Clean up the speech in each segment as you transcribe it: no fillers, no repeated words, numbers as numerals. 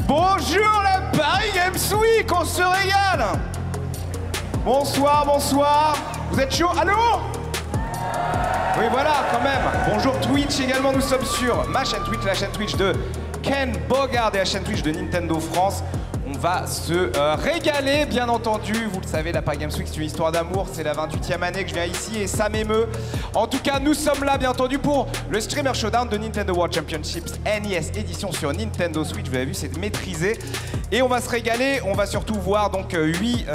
Bonjour la Paris Games Week, on se régale. Bonsoir, bonsoir. Vous êtes chaud? Allô? Oui, voilà, quand même. Bonjour Twitch également, nous sommes sur ma chaîne Twitch, la chaîne Twitch de Ken Bogard et la chaîne Twitch de Nintendo France. On va se régaler, bien entendu. Vous le savez, la Paris Games Week, c'est une histoire d'amour. C'est la 28e année que je viens ici et ça m'émeut. En tout cas, nous sommes là, bien entendu, pour le Streamer Showdown de Nintendo World Championships NES édition sur Nintendo Switch. Vous l'avez vu, c'est maîtrisé. Et on va se régaler. On va surtout voir donc 8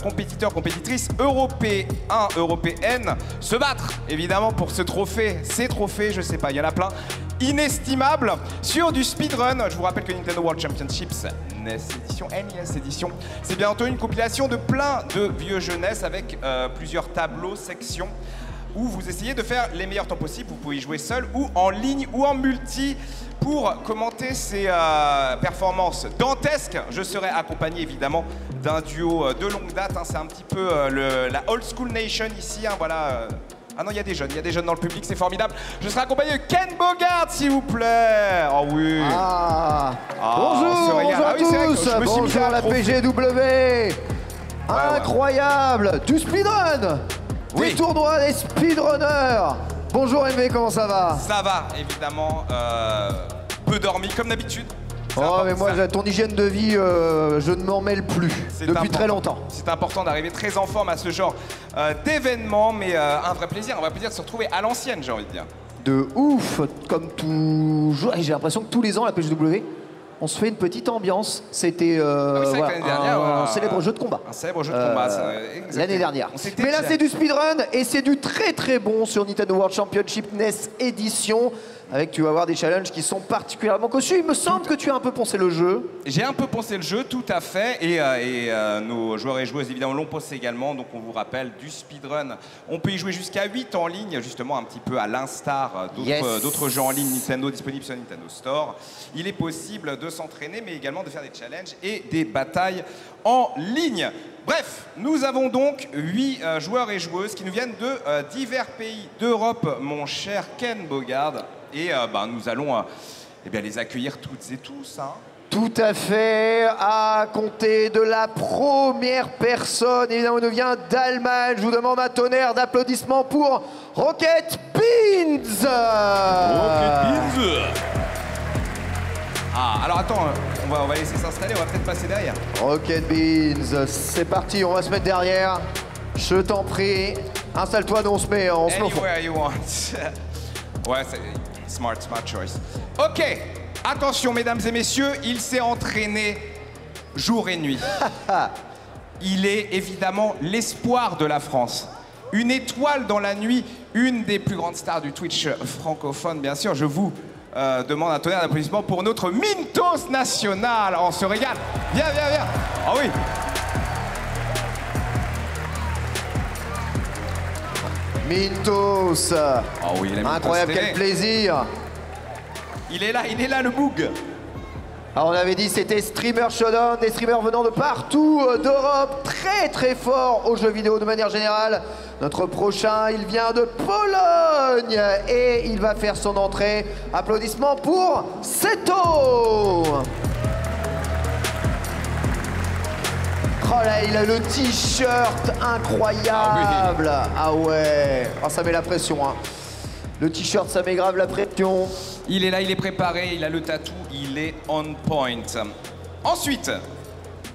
compétiteurs, compétitrices européens, européennes se battre, évidemment, pour ce trophée. Ces trophées, je sais pas, il y en a plein. Inestimable sur du speedrun. Je vous rappelle que Nintendo World Championships NES édition, c'est bien entendu une compilation de plein de vieux jeunesse avec plusieurs tableaux, sections où vous essayez de faire les meilleurs temps possibles. Vous pouvez y jouer seul ou en ligne ou en multi. Pour commenter ces performances dantesques, je serai accompagné évidemment d'un duo de longue date. Hein. C'est un petit peu la Old School Nation ici. Hein, voilà. Ah non, il y a des jeunes dans le public, c'est formidable. Je serai accompagné de Ken Bogard, s'il vous plaît. Oh oui. Bonjour à tous. Bonjour à la PGW. Incroyable. Ouais. Du speedrun. Oui. Des tournois des speedrunners. Bonjour MV, comment ça va? Ça va, évidemment. Peu dormi, comme d'habitude. Oh mais moi, ton hygiène de vie, je ne m'en mêle plus depuis très longtemps. C'est important d'arriver très en forme à ce genre d'événement, mais un vrai plaisir de se retrouver à l'ancienne, j'ai envie de dire. De ouf, comme toujours. J'ai l'impression que tous les ans, la PGW, on se fait une petite ambiance. C'était un célèbre jeu de combat. Un célèbre jeu de combat, l'année dernière. Mais là, c'est du speedrun et c'est du très très bon sur Nintendo World Championship NES Edition. Avec, tu vas avoir des challenges qui sont particulièrement cossus. Il me semble que tu as un peu poncé le jeu. J'ai un peu poncé le jeu, tout à fait. Et nos joueurs et joueuses, évidemment, l'ont poncé également. Donc, on vous rappelle, du speedrun. On peut y jouer jusqu'à 8 en ligne, justement, un petit peu à l'instar d'autres jeux en ligne Nintendo disponibles sur Nintendo Store. Il est possible de s'entraîner, mais également de faire des challenges et des batailles en ligne. Bref, nous avons donc 8 joueurs et joueuses qui nous viennent de divers pays d'Europe, mon cher Ken Bogard. Et nous allons les accueillir toutes et tous. Hein. Tout à fait, à compter de la première personne, évidemment, nous vient d'Allemagne. Je vous demande un tonnerre d'applaudissements pour Rocket Beans. Rocket Beans. Ah, alors attends, on va laisser s'installer, on va peut-être passer derrière. Rocket Beans, c'est parti, on va se mettre derrière. Je t'en prie, installe-toi, nous on se met au fond. Anywhere you want. Ouais, c'est smart choice. Ok, attention mesdames et messieurs, il s'est entraîné jour et nuit. Il est évidemment l'espoir de la France. Une étoile dans la nuit, une des plus grandes stars du Twitch francophone, bien sûr. Je vous demande un tonnerre d'applaudissements pour notre Mintos national. On se régale. Viens. Ah oui. Mintos. Oh oui, incroyable, quel plaisir. Il est là le boug. Alors on avait dit c'était Streamer Showdown, des streamers venant de partout d'Europe, très très forts aux jeux vidéo de manière générale. Notre prochain, il vient de Pologne et il va faire son entrée. Applaudissements pour Seto. Oh là, il a le t-shirt incroyable. Ah ouais, ça met la pression. Hein. Le t-shirt, ça met grave la pression. Il est là, il est préparé, il a le tatou, il est on point. Ensuite,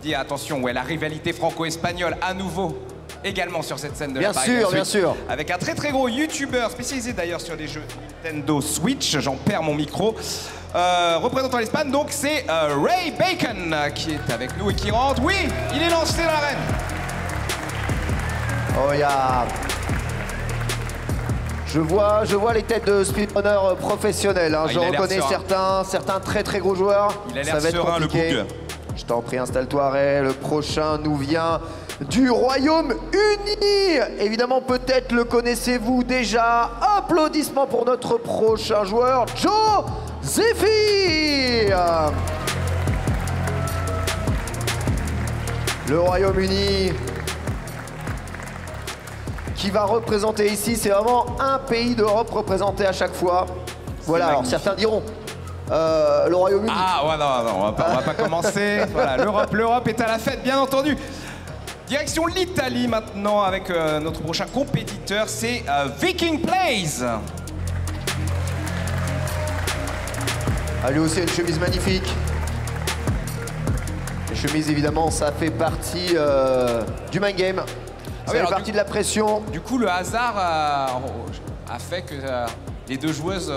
dis attention, la rivalité franco-espagnole à nouveau, également sur cette scène de la Paris Games Week. Bien sûr. Avec un très très gros YouTuber spécialisé d'ailleurs sur des jeux Nintendo Switch, j'en perds mon micro. Représentant l'Espagne, donc c'est Ray Bacon qui est avec nous et qui rentre. Oui, il est lancé dans l'arène. Oh, il y a... Je vois les têtes de speedrunners professionnels. Hein. Je reconnais certains très très gros joueurs. Il a l'air serein, le boug. Je t'en prie, installe-toi, Ray. Le prochain nous vient du Royaume-Uni. Évidemment, peut-être le connaissez-vous déjà. Applaudissements pour notre prochain joueur, Joe Zephyr. Le Royaume-Uni qui va représenter ici, c'est vraiment un pays d'Europe représenté à chaque fois. Voilà, alors certains diront, le Royaume-Uni. Ah ouais, non, on va pas commencer. Voilà, l'Europe est à la fête, bien entendu. Direction l'Italie maintenant avec notre prochain compétiteur, c'est Viking Plays. Ah, lui aussi a une chemise magnifique. Les chemises, évidemment, ça fait partie du mind game. Ça fait partie de la pression. Du coup, le hasard a fait que les deux joueuses,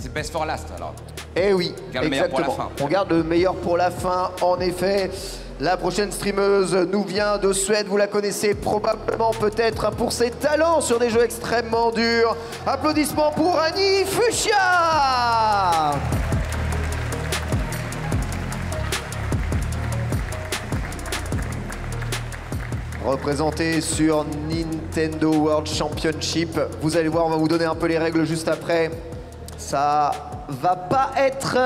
c'est best for last alors. Eh oui, Garde le meilleur pour la fin. On garde le meilleur pour la fin, en effet. La prochaine streameuse nous vient de Suède, vous la connaissez probablement peut-être pour ses talents sur des jeux extrêmement durs. Applaudissements pour Annie Fuchsia. Représenté sur Nintendo World Championship. Vous allez voir, on va vous donner un peu les règles juste après. Ça va pas être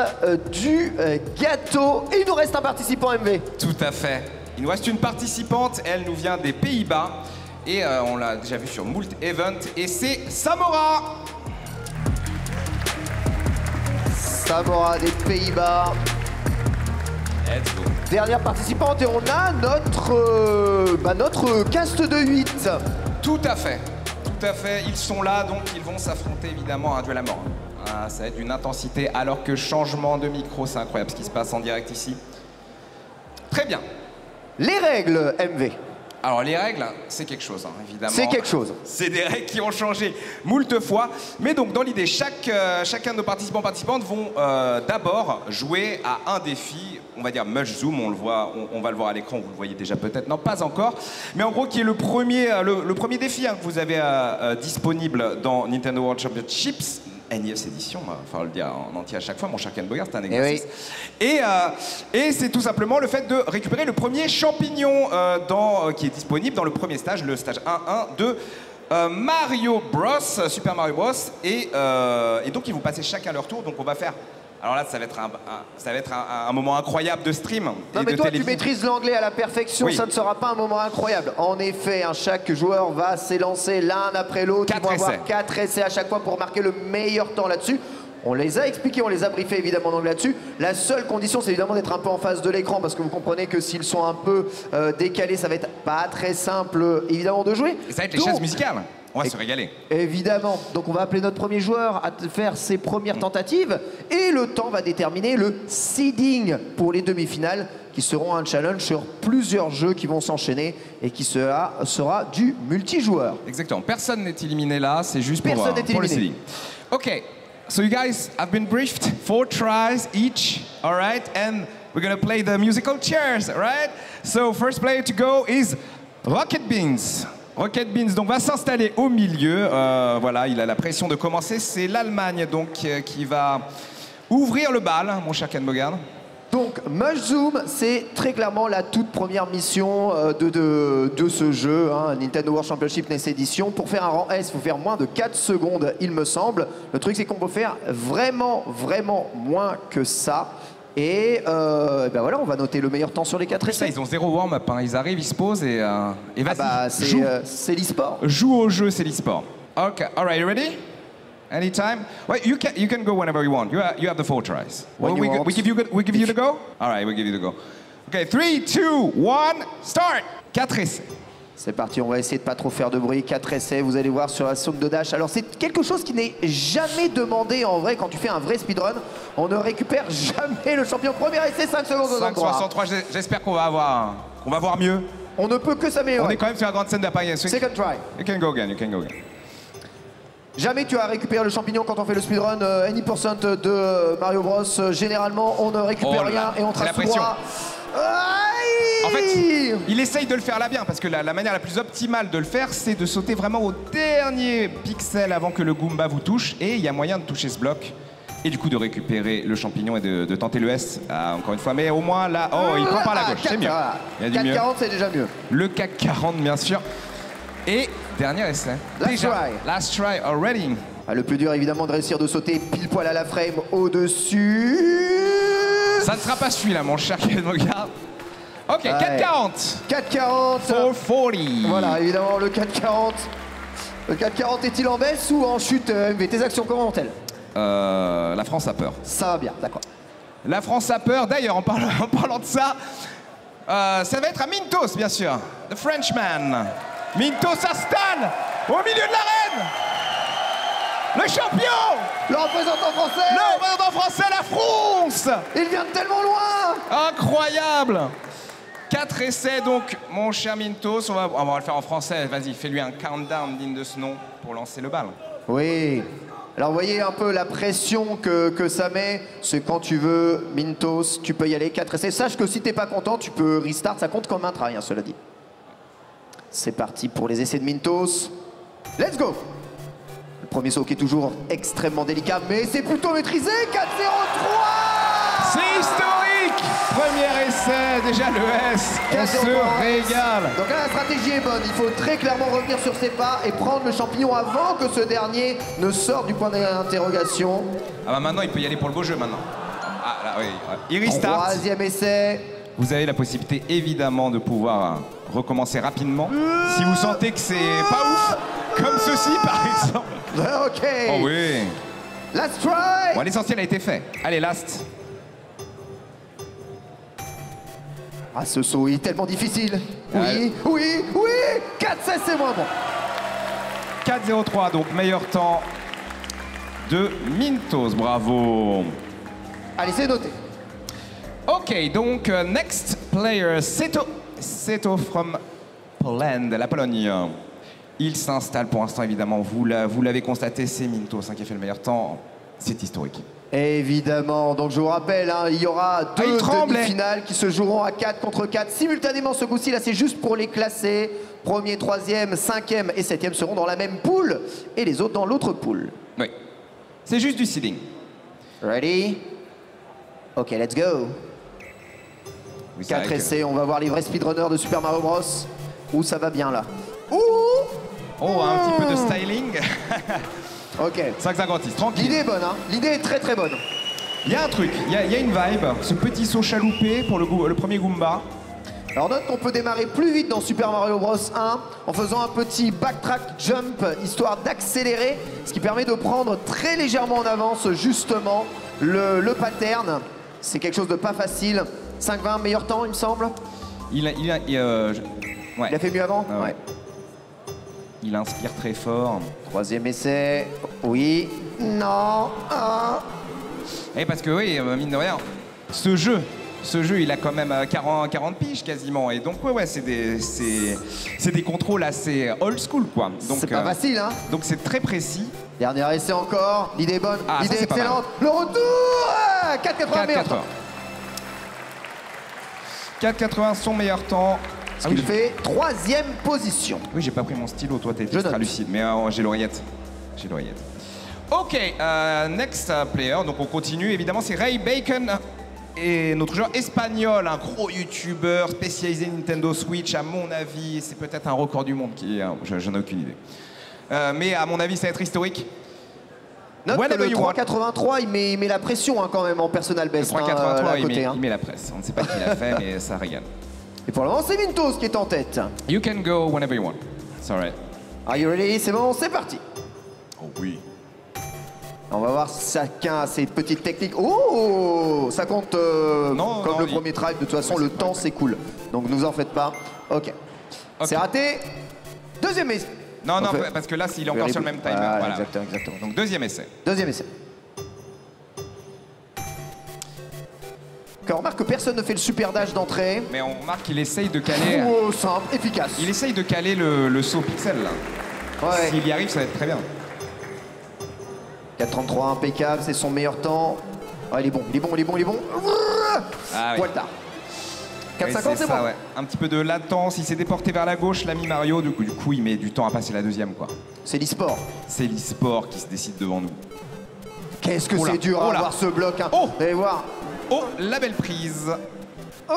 du gâteau. Et il nous reste un participant MV. Tout à fait. Il nous reste une participante, elle nous vient des Pays-Bas. Et on l'a déjà vu sur moult event. Et c'est Samora. Samora des Pays-Bas. Let's go. Dernière participante et on a notre cast de 8. Tout à fait. Tout à fait. Ils sont là, donc ils vont s'affronter évidemment à un duel à mort. Ah, ça va être d'une intensité, alors que changement de micro, c'est incroyable ce qui se passe en direct ici. Très bien. Les règles, MV. Alors les règles, c'est quelque chose, hein, évidemment. C'est quelque chose. C'est des règles qui ont changé moult fois. Mais donc dans l'idée, chacun de nos participantes vont d'abord jouer à un défi, on va dire Mush Zoom, on va le voir à l'écran, vous le voyez déjà peut-être, non pas encore. Mais en gros qui est le premier défi hein, que vous avez disponible dans Nintendo World Championships. NIS édition, il va falloir le dire en entier à chaque fois, mon cher Ken Bogart, c'est un exercice. Et c'est tout simplement le fait de récupérer le premier champignon qui est disponible dans le premier stage, le stage 1-1 de Mario Bros, Super Mario Bros. Et donc ils vont passer chacun leur tour, donc on va faire... Alors là, ça va être un moment incroyable de stream. Non mais toi, tu maîtrises l'anglais à la perfection, oui. Ça ne sera pas un moment incroyable. En effet, hein, chaque joueur va s'élancer l'un après l'autre. Ils vont avoir 4 essais à chaque fois pour marquer le meilleur temps là-dessus. On les a expliqués, on les a briefés évidemment donc là-dessus. La seule condition, c'est évidemment d'être un peu en face de l'écran parce que vous comprenez que s'ils sont un peu décalés, ça va être pas très simple évidemment de jouer. Et ça va être les chaises musicales. On va se régaler. Évidemment. Donc on va appeler notre premier joueur à faire ses premières tentatives et le temps va déterminer le seeding pour les demi-finales qui seront un challenge sur plusieurs jeux qui vont s'enchaîner et qui sera du multijoueur. Exactement. Personne n'est éliminé là, c'est juste pour le seeding. Ok. So you guys have been briefed, 4 tries each, all right? And we're gonna play the musical chairs, all right? So first player to go is Rocket Beans. Rocket Beans donc va s'installer au milieu. Voilà, il a la pression de commencer. C'est l'Allemagne donc qui va ouvrir le bal, mon cher Ken Bogard. Donc Mush Zoom, c'est très clairement la toute première mission de ce jeu, hein, Nintendo World Championship NES Edition. Pour faire un rang S, il faut faire moins de 4 secondes, il me semble. Le truc, c'est qu'on peut faire vraiment moins que ça. Et ben voilà, on va noter le meilleur temps sur les 4 essais. Ils ont 0 warm-up, hein. Ils arrivent, ils se posent et vas-y, c'est l'e-sport. Joue au jeu, c'est l'e-sport. Ok, all right, you ready? Anytime? Well, you can go whenever you want. You have the 4 tries. Well, we give you the go? All right, we give you the go. Okay, 3, 2, 1, start! 4 essais. C'est parti, on va essayer de pas trop faire de bruit. 4 essais, vous allez voir sur la zone de dash. Alors c'est quelque chose qui n'est jamais demandé en vrai quand tu fais un vrai speedrun. On ne récupère jamais le champion. Premier essai, 5 secondes aux endroits. 5,63, j'espère qu'on va voir mieux. On ne peut que s'améliorer. On est quand même sur la grande scène d'Appareil. Second try. You can go again, you can go again. Jamais tu as récupéré le champignon quand on fait le speedrun any percent de Mario Bros. Généralement, on ne récupère rien et on trace tout droit. En fait, il essaye de le faire là bien, parce que la manière la plus optimale de le faire, c'est de sauter vraiment au dernier pixel avant que le Goomba vous touche, et il y a moyen de toucher ce bloc, et du coup de récupérer le champignon et de tenter le S, encore une fois, mais au moins là, il prend par la gauche, c'est mieux. Il y a du 4,40 c'est déjà mieux. Le CAC 40, bien sûr. Et dernier essai. Last try already. Le plus dur évidemment de réussir de sauter pile poil à la frame au-dessus. Ça ne sera pas celui-là, mon cher Ken Bogard. Ok, 4,40. 4,40. 4,40. Voilà, évidemment, le 4,40. Le 4,40 est-il en baisse ou en chute, MV? Tes actions, comment vont-elles? la France a peur. Ça va bien, d'accord. La France a peur. D'ailleurs, en parlant de ça, ça va être à Mintos, bien sûr. The Frenchman. Mintos s'installe au milieu de l'arène. Le champion. Le représentant français. Le représentant français, la France. Il vient de tellement loin. Incroyable. 4 essais, donc, mon cher Mintos. On va le faire en français. Vas-y, fais-lui un countdown digne de ce nom pour lancer le bal. Oui. Alors, vous voyez un peu la pression que ça met. C'est quand tu veux, Mintos, tu peux y aller. 4 essais. Sache que si t'es pas content, tu peux restart. Ça compte comme un try, hein, cela dit. C'est parti pour les essais de Mintos. Let's go. Le premier saut qui est toujours extrêmement délicat, mais c'est plutôt maîtrisé. 4-0-3. C'est historique. Premier essai, déjà le S. On se régale. Donc là, la stratégie est bonne. Il faut très clairement revenir sur ses pas et prendre le champignon avant que ce dernier ne sorte du point d'interrogation. Ah bah maintenant, il peut y aller pour le beau jeu maintenant. Ah là, oui. Il restart. Troisième essai. Vous avez la possibilité, évidemment, de pouvoir recommencer rapidement. Si vous sentez que c'est pas ouf, comme ceci, par exemple. Ok. Oh oui. Last try. Bon, l'essentiel a été fait. Allez, last. Ah, ce saut est tellement difficile. Ouais. Oui. 4-16, c'est moins bon. 4-0-3, donc meilleur temps de Mintos. Bravo. Allez, c'est noté. Ok, donc next player, Seto from Poland, la Pologne. Il s'installe pour l'instant, évidemment. Vous l'avez constaté, c'est Mintos qui a fait le meilleur temps. C'est historique. Évidemment, donc je vous rappelle, hein, il y aura 2 demi-finales qui se joueront à 4 contre 4 simultanément ce coup-ci. Là, c'est juste pour les classer. Premier, troisième, cinquième et septième seront dans la même poule et les autres dans l'autre poule. Oui, c'est juste du seeding. Ready? Ok, let's go. Oui, 4 essais, on va voir les vrais speedrunners de Super Mario Bros. Où ça va bien là. Ouh! Oh, un petit peu de styling. Ok. 5,56, tranquille. L'idée est bonne, hein. L'idée est très très bonne. Il y a un truc, il y a une vibe. Ce petit saut chaloupé pour le premier Goomba. Alors note qu'on peut démarrer plus vite dans Super Mario Bros 1 en faisant un petit backtrack jump, histoire d'accélérer, ce qui permet de prendre très légèrement en avance justement le pattern. C'est quelque chose de pas facile. 5,20, meilleur temps, il me semble. Il a fait mieux avant. Ah ouais. Il inspire très fort. Troisième essai. Oui. Non. Ah. Et parce que oui, mine de rien, ce jeu, il a quand même 40 piges quasiment. Et donc ouais, c'est des contrôles assez old school quoi. C'est pas facile, hein. Donc c'est très précis. Dernier essai encore. L'idée est bonne. Ah, l'idée ça, est excellente. Le retour. 4,80 meilleur temps. 4,80 son meilleur temps. Ce qu'il fait troisième position. Oui, j'ai pas pris mon stylo, toi t'es Je extra note. lucide, mais j'ai l'oreillette. Ok, next player, donc on continue, évidemment c'est Ray Bacon et notre joueur espagnol, un gros youtubeur spécialisé Nintendo Switch, à mon avis, c'est peut-être un record du monde qui est, j'en ai aucune idée. Mais à mon avis, ça va être historique. Note que le 3,83, il met la pression hein, quand même en personal best. Le 3,83, hein. il met la presse. On ne sait pas qui l'a fait, mais ça régale. Et pour le moment, c'est Mintos qui est en tête. You can go whenever you want. It's alright. Are you ready? C'est bon, c'est parti. Oh oui. On va voir chacun ses petites techniques. Oh, ça compte Non, comme non, le premier try. De toute façon, le temps s'écoule. Donc, ne vous en faites pas. Ok. C'est raté. Deuxième essai. Non, parce que là, il est encore sur le même timer. Voilà. Exactement. Donc, deuxième essai. Deuxième essai. On remarque que personne ne fait le super dash d'entrée. Mais on remarque qu'il essaye de caler... Oh, simple, efficace. Il essaye de caler le saut pixel, là. Ouais. S'il y arrive, ça va être très bien. 4,33 impeccable, c'est son meilleur temps. Ah, il est bon. Ah oui. Poil tard. 4,50 Oui, c'est bon. ça, ouais. Un petit peu de latence. Il s'est déporté vers la gauche, l'ami Mario. Du coup, il met du temps à passer la deuxième, quoi. C'est l'e-sport. C'est l'e-sport qui se décide devant nous. Qu'est-ce que Oh là, c'est dur oh à là. avoir ce bloc. Hein. Oh. Vous allez voir. Oh, la belle prise. Oh,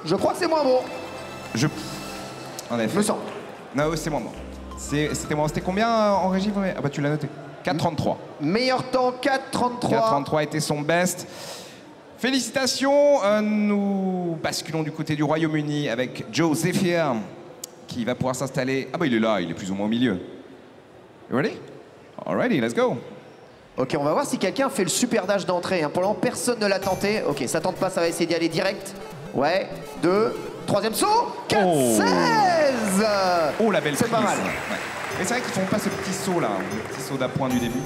je crois que c'est moins bon. En effet. Me semble. Non, c'est moins bon. C'était combien en régie? Ah bah tu l'as noté. 4,33. Meilleur temps, 4,33. 4,33 était son best. Félicitations. Nous basculons du côté du Royaume-Uni avec Joe Zephyr qui va pouvoir s'installer. Ah bah il est là, il est plus ou moins au milieu. You ready? Alrighty, let's go. Ok, on va voir si quelqu'un fait le super dash d'entrée. Hein. Pour le moment, personne ne l'a tenté. Ok, ça tente pas, ça va essayer d'y aller direct. Ouais, 2, troisième saut, 4, 16. Oh, la belle C'est pas prise. mal. Ouais. Mais c'est vrai qu'ils font pas ce petit saut là, le petit saut d'appoint du début,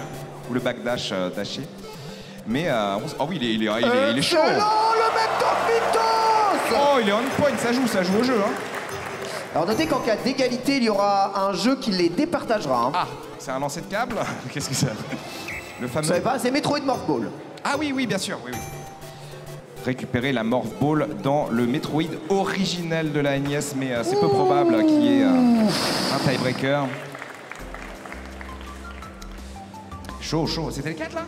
ou le backdash dashé. Mais oh oui, il est chaud. Excellent, le mec Mitos. Oh, il est on point, ça joue au jeu. Hein. Alors notez qu'en cas d'égalité, il y aura un jeu qui les départagera. Hein. Ah, c'est un lancer de câble. Qu'est-ce que c'est? Le fameux. Vous savez pas, c'est Metroid Morph Ball. Ah oui, oui, bien sûr, oui. Récupérer la Morph Ball dans le Metroid originel de la NES, mais c'est peu probable qu'il y ait un tiebreaker. Chaud. C'était le 4 là?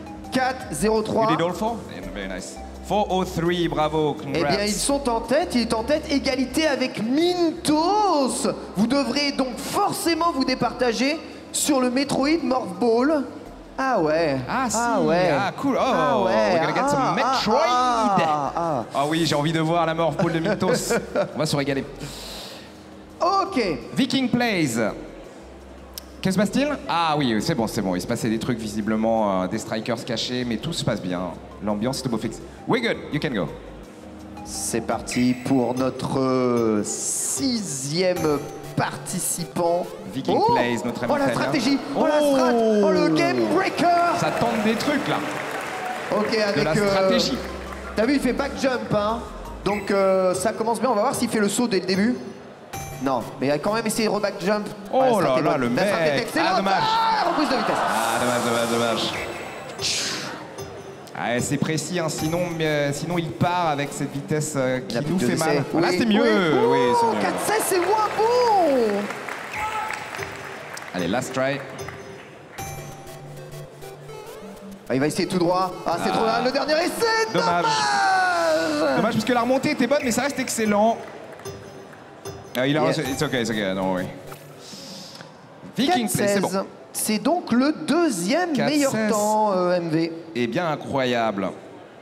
4-0-3. You did all four? Yeah, very nice. 4-0-3, bravo, congrats. Eh bien, ils sont en tête, il est en tête, égalité avec Mintos. Vous devrez donc forcément vous départager sur le Metroid Morph Ball. Ah ouais. Ah si, ouais. ah cool, oh, Ah ouais. we're gonna get some Metroid. Ah. Ah oui, j'ai envie de voir la Morph Ball de Mintos. On va se régaler. Ok. Viking Plays. Que se passe-t-il? Ah oui, c'est bon. Il se passait des trucs, visiblement, des strikers cachés, mais tout se passe bien. L'ambiance est au beau fixe. We're good, you can go. C'est parti pour notre 6e participant. Viking Plays, notre ami Oh la italien. stratégie, oh la strat, oh le game breaker. Ça tente des trucs là. Ok, avec De la stratégie. T'as vu, il fait back jump, hein. Donc ça commence bien. On va voir s'il fait le saut dès le début. Non, mais il a quand même essayé de reback jump. Oh la strat là est là, bonne. le La strat est mec. excellente. Ah, dommage. Ah, reprise de vitesse. Ah, dommage. Ah, c'est précis, hein, sinon il part avec cette vitesse qui Il a plus nous de fait essais. mal. Oui, Là, c'est mieux. Oui, c'est mieux. 4-16, c'est moins bon. Allez, last try. Ah, il va essayer tout droit. Ah, c'est trop là. Le dernier essai. Dommage. Dommage, parce que la remontée était bonne, mais ça reste excellent. Il a... Yes. It's okay, non, oui. Viking Play, c'est bon. 4-16. C'est donc le deuxième 4-16. meilleur temps MV. Eh bien, incroyable.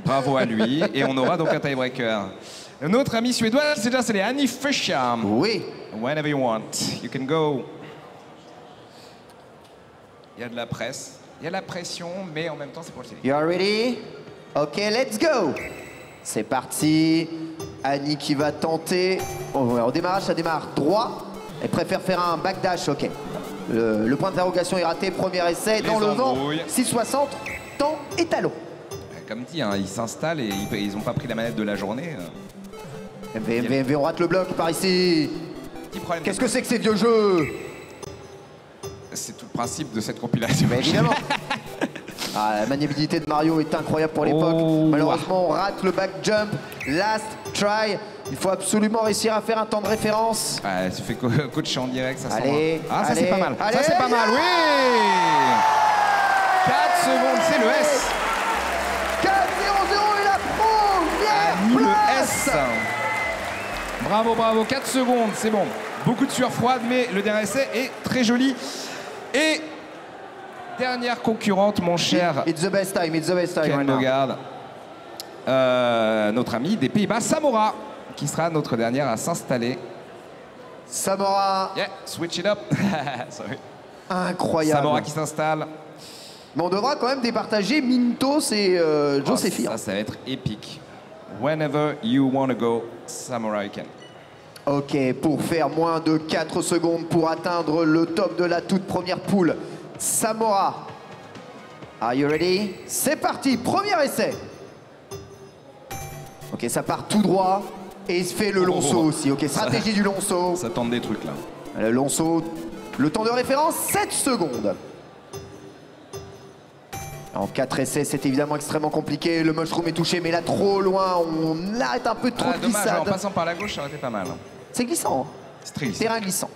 Bravo à lui. Et on aura donc un tiebreaker. Notre ami suédois, c'est Annie Fischer. Oui. Whenever you want, you can go. Il y a de la presse, il y a de la pression, mais en même temps, c'est pour le télé. You are ready? Ok, let's go. C'est parti. Annie qui va tenter. Au démarrage, ça démarre droit. Elle préfère faire un backdash, ok. Le point d'interrogation est raté. Premier essai dans le vent. 6,60. Temps et talon. Comme dit, hein, ils s'installent et ils n'ont pas pris la manette de la journée. MV, on rate le bloc par ici. Petit problème. Qu'est-ce que c'est que ces vieux jeux? C'est tout le principe de cette compilation. Mais évidemment. Ah, la maniabilité de Mario est incroyable pour l'époque. Oh. Malheureusement, on rate le back jump. Last try. Il faut absolument réussir à faire un temps de référence. Ouais, tu fais coach en direct, ça Allez, sent. Ah, ça allez, c'est pas mal. allez, Ça c'est pas mal, oui. 4 secondes, c'est le S. 4-0-0 et la première Le place. S. Bravo, 4 secondes, c'est bon. Beaucoup de sueur froide, mais le dernier essai est très joli. Et dernière concurrente, mon cher It's the best time Ken right now. Bogard. Notre ami des Pays-Bas, Samora, qui sera notre dernière à s'installer. Samora, Yeah, switch it up. Sorry. incroyable. Samora qui s'installe. Mais on devra quand même départager Mintos et Joséphine. Ça va être épique. Whenever you want to go, Samora you can. Ok, pour faire moins de 4 secondes pour atteindre le top de la toute première poule. Samora, are you ready? C'est parti, premier essai. Ok, ça part tout droit et il se fait le long saut aussi. Ok, stratégie du long saut. Ça tente des trucs là. Le long saut, le temps de référence, 7 secondes. En 4 essais, c'est évidemment extrêmement compliqué. Le mushroom est touché, mais là, trop loin. On arrête un peu trop de Dommage, glissade. en passant par la gauche, ça aurait été pas mal. C'est glissant. Hein. C'est très glissant. Terrain glissant.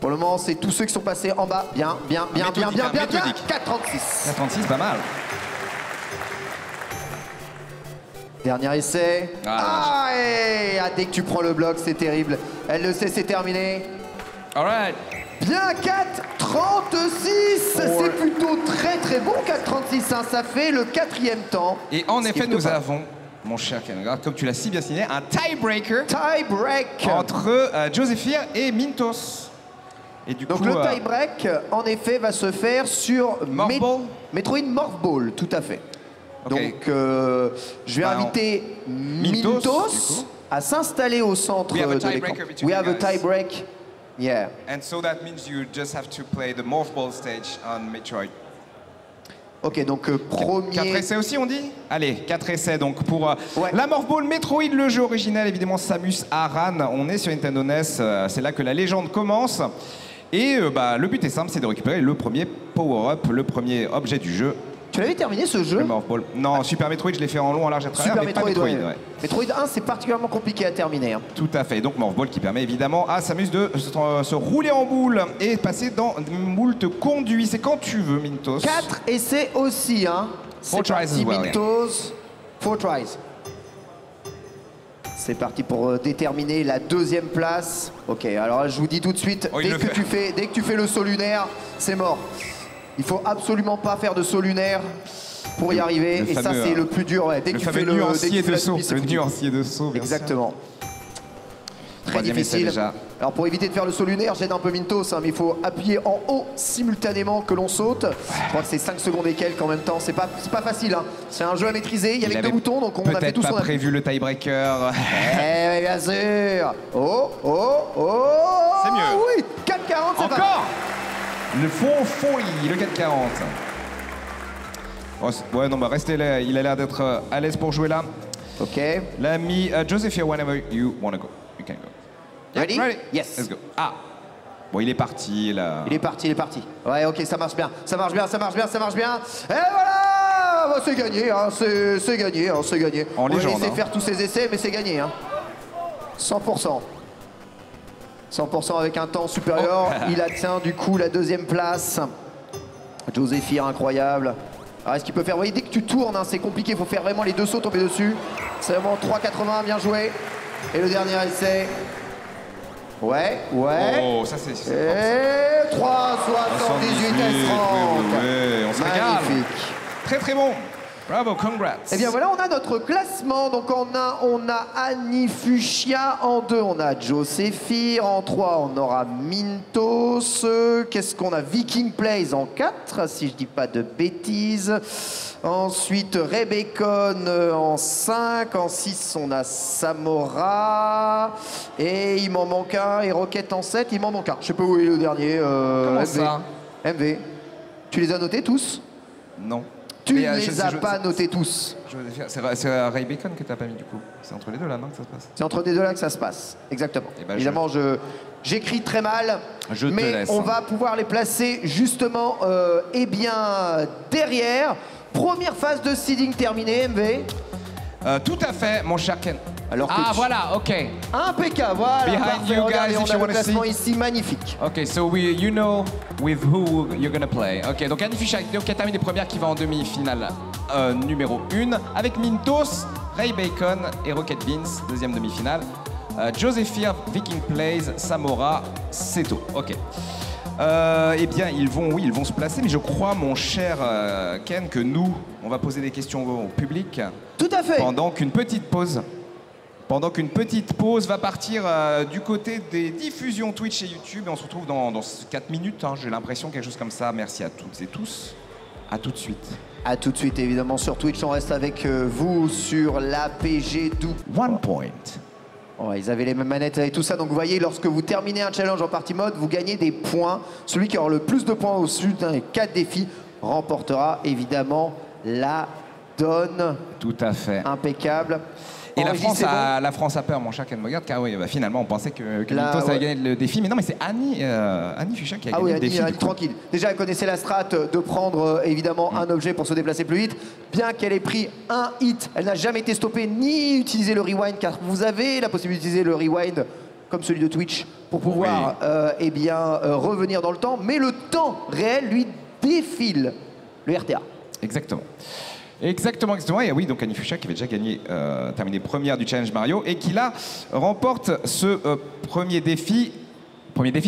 Pour le moment, c'est tous ceux qui sont passés en bas. Bien. Méthodique. 4,36. 36, pas mal. Dernier essai. Et dès que tu prends le bloc, c'est terrible. Elle le sait, c'est terminé. All right. Bien 4,36. C'est plutôt très bon 4,36. Hein. Ça fait le 4e temps. Et en Ce qui effet, est plutôt nous pas. avons, mon cher Ken Bogard, comme tu l'as si bien signé, un tiebreaker Tie break. entre Joséphine et Mintos. Et du Donc coup, le tie-break, en effet, va se faire sur Morph Ball Metroid Morph Ball, tout à fait. Ok. Donc je vais Bah, inviter Mintos, du coup. à s'installer au centre We have a de l'écran. tiebreaker between We have a you guys. tie-break. Yeah. And so that means you just have to play the Morph Ball stage on Metroid. Ok, donc premier... 4 essais aussi, on dit? Allez, 4 essais donc pour Ouais. la Morph Ball Metroid, le jeu original, évidemment Samus Aran. On est sur Nintendo NES, c'est là que la légende commence. Et le but est simple, c'est de récupérer le premier power-up, le premier objet du jeu, Tu l'avais terminé ce jeu? le Morph Ball. Non, Super Metroid, je l'ai fait en long, en large, à travers, Super mais pas Metroid, Metroid. ouais. Ouais. Metroid 1, c'est particulièrement compliqué à terminer. Hein. Tout à fait. Donc Morph Ball qui permet évidemment à Samus de se rouler en boule et passer dans moult conduits. C'est quand tu veux, Mintos. 4 essais aussi, hein. Four C'est tries parti, as well, Mintos. 4 tries. C'est parti pour déterminer la deuxième place. Ok, alors je vous dis tout de suite, Oh, il dès le que fait. tu fais le saut lunaire, c'est mort. Il faut absolument pas faire de saut lunaire pour y arriver. le Et ça, fameux, c'est le plus dur. Ouais. Dès Le que tu fameux fais le dès que nuancier tu fais de la saut. demi, c'est Le foutu. nuancier de saut, bien sûr. Exactement. Très Troisième essai difficile. déjà. Alors pour éviter de faire le saut lunaire, j'aide un peu Mintos, hein, mais il faut appuyer en haut simultanément que l'on saute. Je crois que c'est 5 secondes et quelques en même temps. C'est pas facile. Hein. C'est un jeu à maîtriser. Il y avait que 2 boutons, donc on a fait peut-être tout ce pas qu'on a pu. prévu le tiebreaker. Eh bien sûr. Oh. C'est mieux. Oui, 4,40, c'est pas Encore le fond, le 440. Oh, ouais, non, restez là. Il a l'air d'être à l'aise pour jouer là. Ok. L'ami Josephia, whenever you wanna go, you can go. Ready? Yes. Yes. Let's go. Ah. Bon, il est parti là. Il est parti. Ouais, ok, ça marche bien. Et voilà. Bah, c'est gagné, hein. C'est gagné. En On va légende, laisser hein. faire tous ces essais, mais c'est gagné. Hein. 100%. 100% avec un temps supérieur. Oh. Il atteint du coup la deuxième place. Joséphine, incroyable. Alors est-ce qu'il peut faire... Vous voyez, dès que tu tournes, hein, c'est compliqué. Il faut faire vraiment les 2 sauts tomber dessus. C'est vraiment 3,80, bien joué. Et le dernier essai. Ouais. Oh, ça c'est. Et 3,78 S30. Oui, on se régale. Magnifique. Très très bon. Bravo, congrats. Eh bien voilà, on a notre classement. Donc on a Annie Fuchsia en 2, on a Joséphine en 3, on aura Mintos. Qu'est-ce qu'on a? Viking Plays en 4, si je dis pas de bêtises. Ensuite Rebecon en 5, en 6 on a Samora. Et il m'en manque un, et Rocket en 7, il m'en manque un. Je sais pas où est le dernier. Comment MV. ça? MV. Tu les as notés tous? Non. Tu Mais, ne je les sais- as je- pas notés tous. C'est Ray Bacon que t'as pas mis du coup. C'est entre les deux là, non, que ça se passe. C'est entre les deux là que ça se passe, exactement. Eh ben, Évidemment, j'écris très mal, Je te mais laisse. on va pouvoir les placer justement derrière. Première phase de seeding terminée, MV. Tout à fait, mon cher Ken. Alors que Ah tu- voilà, ok. Impeccable, voilà. Behind parfait. you Regardez, guys, on if a you le wanna classement see. ici, magnifique. Ok, so you know with who you're gonna play. Ok, donc Annie Fuchsia qui termine les premières, qui va en demi-finale numéro 1 avec Mintos, Ray Bacon et Rocket Beans, deuxième demi-finale. Joséphine, Viking Plays, Samora, Seto. Ok. Eh bien, ils vont se placer, mais je crois, mon cher Ken, que nous, on va poser des questions au public Tout à fait. pendant qu'une petite pause va partir du côté des diffusions Twitch et YouTube. Et on se retrouve dans 4 minutes, hein, j'ai l'impression, quelque chose comme ça. Merci à toutes et tous. À tout de suite. À tout de suite, évidemment, sur Twitch. On reste avec vous sur l'APG Doux. 1 point. Ouais, ils avaient les mêmes manettes et tout ça. Donc vous voyez, lorsque vous terminez un challenge en party mode, vous gagnez des points. Celui qui aura le plus de points au-dessus des 4 défis remportera évidemment la donne. Tout à fait. Impeccable. Et la Henri, France, c'est bon. la France a peur, mon cher Ken Mogart, car oui, finalement, on pensait que Là, Mintos ouais. allait gagner le défi. Mais non, mais c'est Annie Fuchsia qui a Ah gagné oui, le Annie, défi. Annie, du coup. tranquille. Déjà, elle connaissait la strat de prendre évidemment un objet pour se déplacer plus vite. Bien qu'elle ait pris un hit, elle n'a jamais été stoppée ni utilisé le rewind, car vous avez la possibilité d'utiliser le rewind comme celui de Twitch pour pouvoir revenir dans le temps. Mais le temps réel lui défile le RTA. Exactement. Exactement. Et oui, donc Annie Fuchsia qui avait déjà gagné, terminé première du Challenge Mario et qui là remporte ce premier défi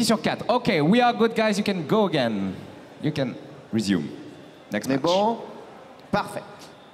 sur 4. Ok, we are good guys, you can go again. You can resume. Next Mais match. bon, parfait.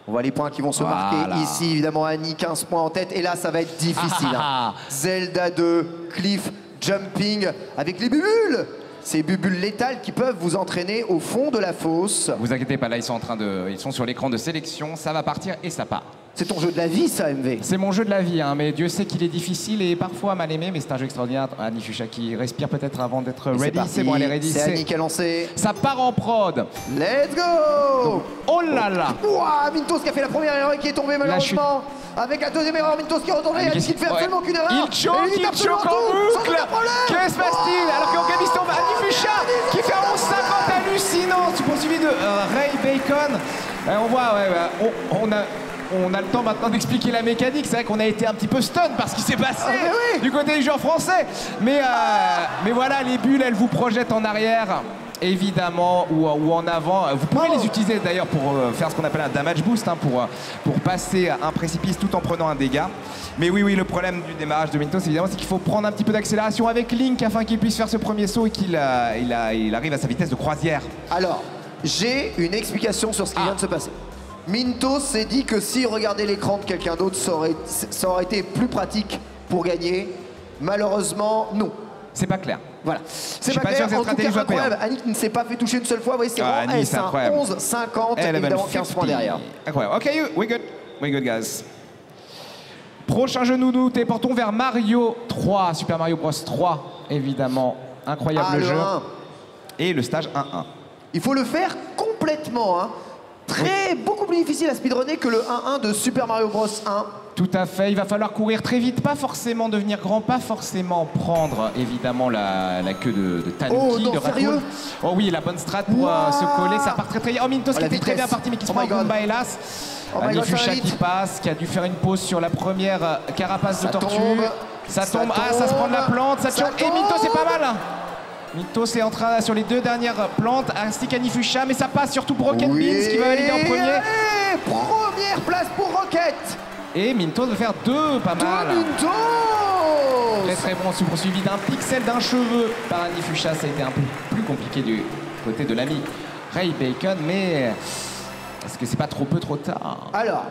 On voit les points qui vont se Voilà. marquer ici. Évidemment, Annie, 15 points en tête. Et là, ça va être difficile. hein. Zelda 2, Cliff, Jumping, avec les bulles. ces bulles létales qui peuvent vous entraîner au fond de la fosse. Vous inquiétez pas, là ils sont sur l'écran de sélection, ça va partir et ça part. C'est ton jeu de la vie, ça, MV. C'est mon jeu de la vie, hein, mais Dieu sait qu'il est difficile et parfois mal aimé, mais c'est un jeu extraordinaire. Annie Fuchsia qui respire peut-être avant d'être ready. C'est bon, elle est ready. C'est Annie qui a lancé. Ça part en prod. Let's go. Oh là là. Ouah, Mintos qui a fait la première erreur et qui est tombé malheureusement. Avec la deuxième erreur, Mintos qui est retourné. Annie qui ne fait absolument qu'une erreur. Il choque en boucle. Que se passe-t-il? Alors que Gabi tombe, Annie Fuchsia qui fait un 11,50 hallucinant, poursuivi de Ray Bacon. On voit, on a le temps maintenant d'expliquer la mécanique. C'est vrai qu'on a été un petit peu stun par ce qui s'est passé du côté du joueur français. Mais voilà, les bulles, elles vous projettent en arrière, évidemment, ou en avant. Vous pouvez les utiliser d'ailleurs pour faire ce qu'on appelle un damage boost, hein, pour passer un précipice tout en prenant un dégât. Mais oui, le problème du démarrage de Mintos, évidemment, c'est qu'il faut prendre un petit peu d'accélération avec Link afin qu'il puisse faire ce premier saut et qu'il arrive à sa vitesse de croisière. Alors, j'ai une explication sur ce qui vient de se passer. Mintos s'est dit que s'il regardait l'écran de quelqu'un d'autre, ça aurait été plus pratique pour gagner. Malheureusement, non. C'est pas clair. Voilà. C'est pas clair. En tout cas, incroyable. Annick ne s'est pas fait toucher une seule fois. Vous voyez, c'est vraiment S, hein, 11,50, évidemment 15 points derrière. Incroyable. OK, we good, guys. Prochain jeu nous téléportons vers Mario 3, Super Mario Bros 3, évidemment. Incroyable jeu. 1. Et le stage 1-1. Il faut le faire complètement, hein. Beaucoup plus difficile à speedrunner que le 1-1 de Super Mario Bros 1. Tout à fait, il va falloir courir très vite, pas forcément devenir grand, pas forcément prendre évidemment la queue de Tanuki, de Raccoon. Oh oui, la bonne strat pour se coller, ça part très bien. Oh, Mintos qui était très bien parti mais qui se prend un Goomba hélas. Annie Fuchsia qui passe, qui a dû faire une pause sur la première carapace de tortue. Ça tombe, ça se prend de la plante, ça choque. Et Mintos c'est pas mal. Mintos est en train, sur les deux dernières plantes, ainsi qu'Annie Fuchsia, mais ça passe surtout pour Rocket Beans qui va valider en premier. Allez, première place pour Rocket. Et Mintos va faire 2, pas mal. Mintos très bon, suivi d'un pixel d'un cheveu par Annie Fuchsia. Ça a été un peu plus compliqué du côté de l'ami Ray Bacon, mais est-ce que c'est pas trop peu trop tard? Alors,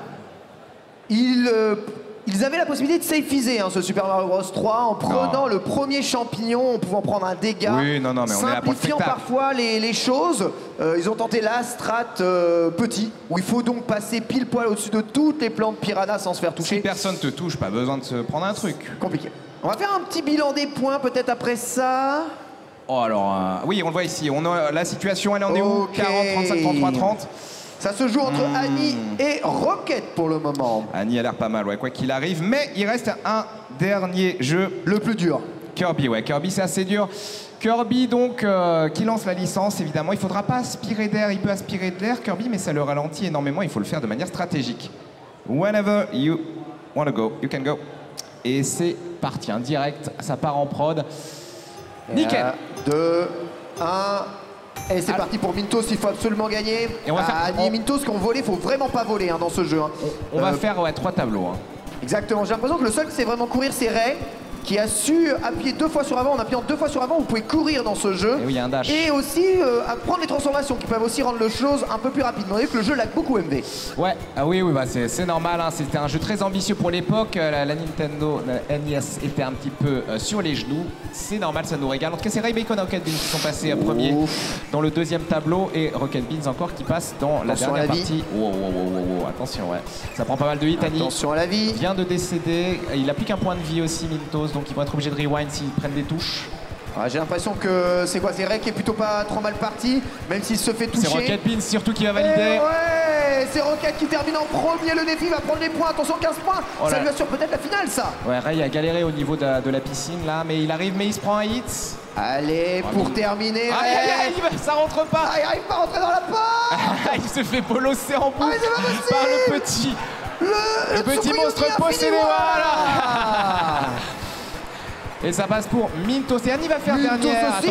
ils avaient la possibilité de safeiser ce Super Mario Bros 3 en prenant le premier champignon, en pouvant prendre un dégât, mais on est là pour le simplifiant parfois les choses. Ils ont tenté la strat petit, où il faut donc passer pile poil au-dessus de toutes les plantes piranha sans se faire toucher. Si personne te touche, pas besoin de se prendre un truc. Compliqué. On va faire un petit bilan des points peut-être après ça. Oh alors, oui, on le voit ici. La situation, elle en est où? 40, 35, 33, 30. Ça se joue entre Annie et Rocket pour le moment. Annie a l'air pas mal, quoi qu'il arrive. Mais il reste un dernier jeu. Le plus dur. Kirby, Kirby c'est assez dur. Kirby donc qui lance la licence, évidemment. Il faudra pas aspirer d'air, il peut aspirer de l'air, Kirby, mais ça le ralentit énormément. Il faut le faire de manière stratégique. Whenever you wanna go, you can go. Et c'est parti, direct, ça part en prod. Nickel. 2, 1... Et c'est parti pour Mintos, il faut absolument gagner. Et on va faire Annie et Mintos qui ont volé, il faut vraiment pas voler dans ce jeu. On va faire 3 tableaux. Exactement, j'ai l'impression que le seul qui sait vraiment courir c'est Ray, qui a su appuyer 2 fois sur avant. En appuyant 2 fois sur avant, vous pouvez courir dans ce jeu. Et oui, il y a un dash. Et aussi prendre les transformations qui peuvent aussi rendre le chose un peu plus rapide. Vous voyez que le jeu lag beaucoup MV. Ouais, oui, c'est normal. C'était un jeu très ambitieux pour l'époque. La Nintendo NES était un petit peu sur les genoux. C'est normal, ça nous régale. En tout cas, c'est Ray Bacon et Rocket Beans qui sont passés premiers dans le deuxième tableau. Et Rocket Beans encore qui passe dans la dernière partie. Attention, ça prend pas mal de hits, Annie. Attention à la vie. Vient de décéder. Il a plus qu'un point de vie aussi, Mintos. Donc ils vont être obligés de rewind s'ils prennent des touches. J'ai l'impression que c'est Ray qui est plutôt pas trop mal parti, même s'il se fait toucher. C'est Rocket Beans surtout qui va valider. C'est Rocket qui termine en premier le défi, va prendre les points, attention 15 points, ça lui assure peut-être la finale ça. Ray a galéré au niveau de la piscine là, mais il arrive, mais il se prend un hit. Allez, pour terminer. Ça rentre pas. Il arrive pas à rentrer dans la porte. Il se fait bolosser en boucle par le petit. Le petit monstre possédé, voilà. Et ça passe pour Mintos. Et Annie va faire dernière.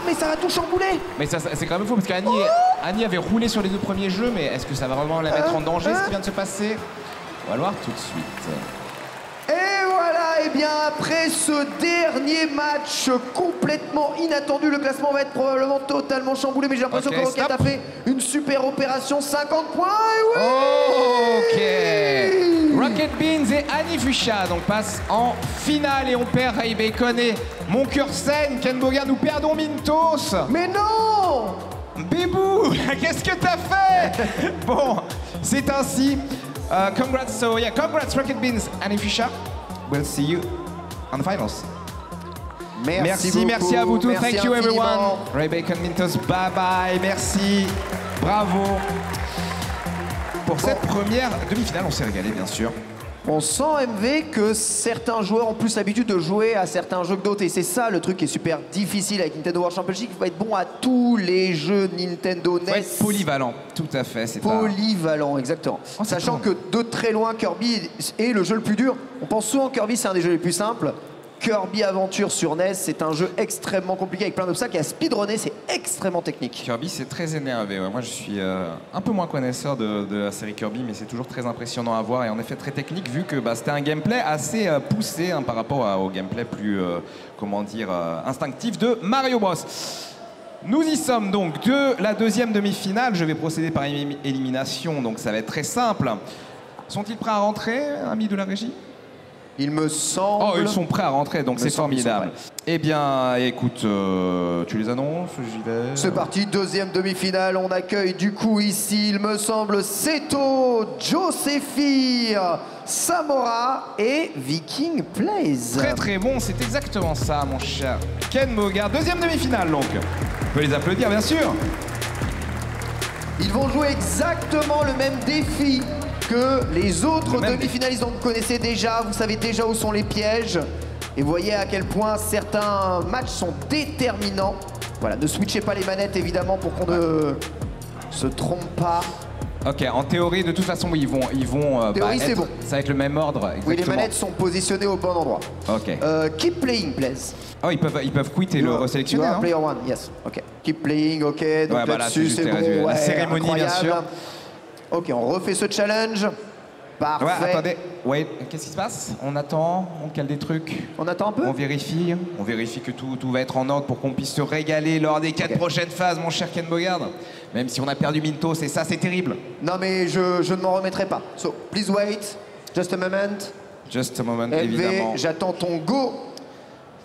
Mais ça va tout chambouler. Mais ça, c'est quand même fou parce qu'Annie avait roulé sur les 2 premiers jeux, mais est-ce que ça va vraiment la mettre en danger ce qui vient de se passer? On va le voir tout de suite. Et voilà, et bien après ce dernier match complètement inattendu, le classement va être probablement totalement chamboulé, mais j'ai l'impression que Rocket a fait une super opération, 50 points, et Ok. Rocket Beans et Annie Fuchsia donc passent en finale et on perd Ray Bacon et mon cœur saigne. Ken Bogard, nous perdons Mintos. Mais non! Bébou, qu'est-ce que t'as fait? Bon, c'est ainsi. Congrats, so yeah, congrats Rocket Beans, Annie Fuchsia. We'll see you on the finals. Merci à vous tous. Merci Thank you everyone. infiniment. Ray Bacon, Mintos, bye bye. Merci. Bravo. Pour cette première demi-finale, on s'est régalé bien sûr. On sent, MV, que certains joueurs ont plus l'habitude de jouer à certains jeux que d'autres. Et c'est ça le truc qui est super difficile avec Nintendo World Championship. Il faut être bon à tous les jeux Nintendo NES. Il faut être polyvalent, tout à fait. C'est Polyvalent, exactement. Oh, Sachant que de très loin, Kirby est le jeu le plus dur. On pense souvent que Kirby, c'est un des jeux les plus simples. Kirby Adventure sur NES, c'est un jeu extrêmement compliqué avec plein d'obstacles. Et à speedrunner, c'est extrêmement technique. Kirby, c'est très énervé. Ouais. Moi, je suis un peu moins connaisseur de la série Kirby, mais c'est toujours très impressionnant à voir et en effet très technique, vu que c'était un gameplay assez poussé hein, par rapport au gameplay plus, comment dire, instinctif de Mario Bros. Nous y sommes donc de la deuxième demi-finale. Je vais procéder par élimination, donc ça va être très simple. Sont-ils prêts à rentrer, amis de la régie? Il me semble... Oh, ils sont prêts à rentrer, donc c'est formidable. Eh bien, écoute, tu les annonces, j'y vais. C'est parti, deuxième demi-finale. On accueille du coup ici, il me semble, Seto, Josephir, Samora et Viking Plays. Très très bon, c'est exactement ça, mon cher Ken Bogard. Deuxième demi-finale, donc. On peut les applaudir, bien sûr. Ils vont jouer exactement le même défi que les autres demi-finalistes dont vous connaissez déjà. Vous savez déjà où sont les pièges. Et voyez à quel point certains matchs sont déterminants. Voilà, ne switchez pas les manettes évidemment pour qu'on ne se trompe pas. Ok, en théorie, de toute façon, oui, ils vont théorie, c'est bon. Ça va être le même ordre, exactement. Oui, les manettes sont positionnées au bon endroit. Ok. Keep playing, please. Oh, ils peuvent quitter le resélectionner, non? Player one, yes. Ok. Keep playing, ok. Donc ouais, bah là-dessus, c'est bon. La cérémonie, incroyable. bien sûr. Ok, on refait ce challenge. Parfait. Ouais, attendez. Ouais, qu'est-ce qui se passe? On attend, on cale des trucs. On attend un peu? On vérifie que tout va être en ordre pour qu'on puisse se régaler lors des 4 prochaines phases, mon cher Ken Bogard. Même si on a perdu Mintos, et ça, c'est terrible. Non, mais je ne m'en remettrai pas. So, please wait. Just a moment. Just a moment, LV, évidemment. j'attends ton go.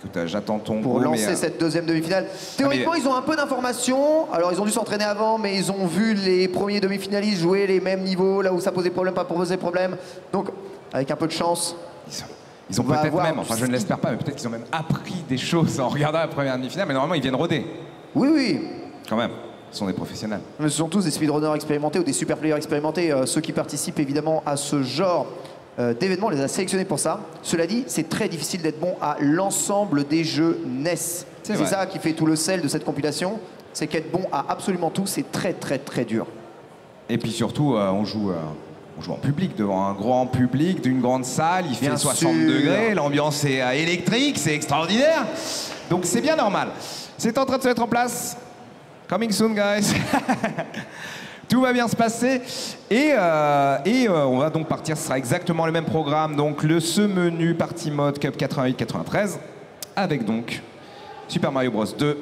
Écoute, j'attends ton pour go, lancer cette deuxième demi-finale. Théoriquement, ils ont un peu d'informations. Alors, ils ont dû s'entraîner avant, mais ils ont vu les premiers demi-finalistes jouer les mêmes niveaux, là où ça posait problème, pas posé problème. Donc, avec un peu de chance. Ils ont peut-être même, enfin je ne l'espère pas, mais peut-être qu'ils ont même appris des choses en regardant la première demi-finale, mais normalement ils viennent roder. Oui, oui. Quand même, ce sont des professionnels. Mais ce sont tous des speedrunners expérimentés ou des super players expérimentés. Ceux qui participent évidemment à ce genre d'événements, on les a sélectionnés pour ça. Cela dit, c'est très difficile d'être bon à l'ensemble des jeux NES. C'est ça qui fait tout le sel de cette compilation, c'est qu'être bon à absolument tout, c'est très très très dur. Et puis surtout, on joue en public, devant un grand public, d'une grande salle, il fait 60 degrés, l'ambiance est électrique, c'est extraordinaire. Donc c'est bien normal. C'est en train de se mettre en place. Coming soon, guys. Tout va bien se passer. Et on va donc partir, ce sera exactement le même programme. Donc ce menu Party Mode Cup 88-93, avec donc Super Mario Bros 2,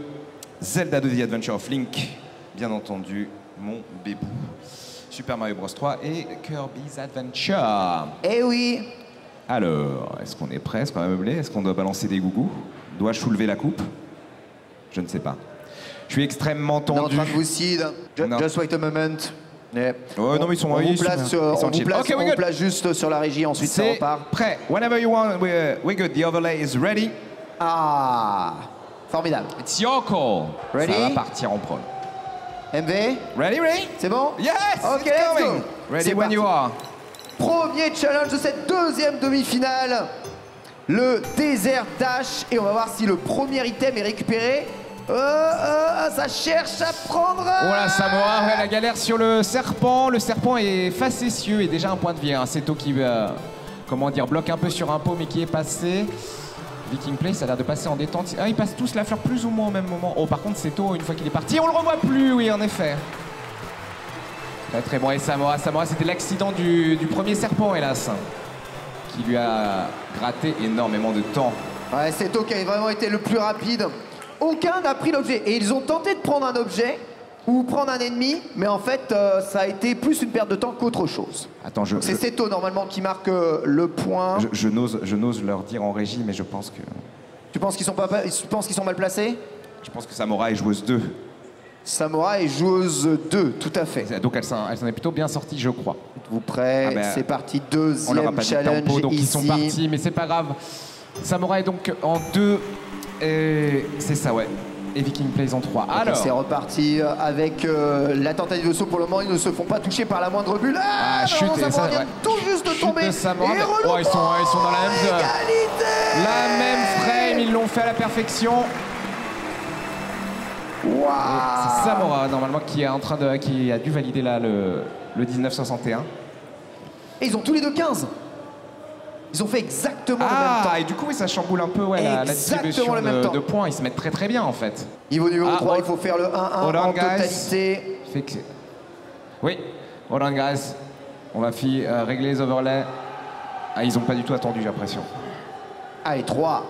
Zelda 2 The Adventure of Link, bien entendu, mon bébou. Super Mario Bros 3 et Kirby's Adventure. Eh oui. Alors, est-ce qu'on est prêt? Est-ce qu'on va meubler? Est-ce qu'on doit balancer des gougous? Dois-je soulever la coupe? Je ne sais pas. Je suis extrêmement tendu. On est en train de vous seed. Just wait a moment. Yeah. Oh, non, mais ils sont on vous place juste sur la régie, ensuite ça repart. Prêt. Whenever you want, we're good. The overlay is ready. Ah, formidable. It's your call. Ready? Ça va partir en prod. MV? Ready? C'est bon? Yes! Ok, let's go! Ready when you are. Premier challenge de cette deuxième demi-finale. Le Desert Dash. Et on va voir si le premier item est récupéré. Ça cherche à prendre. Voilà, Samora, la galère sur le serpent. Le serpent est facétieux et déjà un point de vie. Seto qui, comment dire, bloque un peu sur un pot mais qui est passé. Viking Play, ça a l'air de passer en détente. Ah, ils passent tous la fleur plus ou moins au même moment. Oh, par contre, Seto, une fois qu'il est parti, on le revoit plus, oui, en effet. Très très bon. Et Samora, c'était l'accident du premier serpent, hélas, qui lui a gratté énormément de temps. Ouais, Seto qui a vraiment été le plus rapide. Aucun n'a pris l'objet. Et ils ont tenté de prendre un objet. ou prendre un ennemi, mais en fait, ça a été plus une perte de temps qu'autre chose. Attends, C'est Seto normalement qui marque le point. Je n'ose leur dire en régie, mais je pense que... Tu penses qu'ils sont mal placés? Je pense que Samora est joueuse 2. Samora est joueuse 2, tout à fait. Donc elle s'en est plutôt bien sortie, je crois. Êtes-vous prêts? C'est parti, on leur a deuxième pas dit challenge tempo, donc ici. ils sont partis, mais c'est pas grave. Samora est donc en 2, et c'est ça, ouais. Et Viking Plays en 3. Alors, c'est reparti avec la tentative de saut. Pour le moment, ils ne se font pas toucher par la moindre bulle. chute, et Samora vient tout juste de tomber. De Samora, et ils sont dans la même zone. Égalité. La même frame, ils l'ont fait à la perfection. Wow. C'est Samora normalement qui a dû valider là le 1961. Et ils ont tous les deux 15. Ils ont fait exactement le même temps. Et du coup, oui, ça chamboule un peu la distribution de points. Ils se mettent très très bien en fait. Niveau numéro 3, il faut faire le 1-1 en totalité. Oui, hold on guys. On va régler les overlays. Ils n'ont pas du tout attendu, j'ai l'impression. Allez, 3,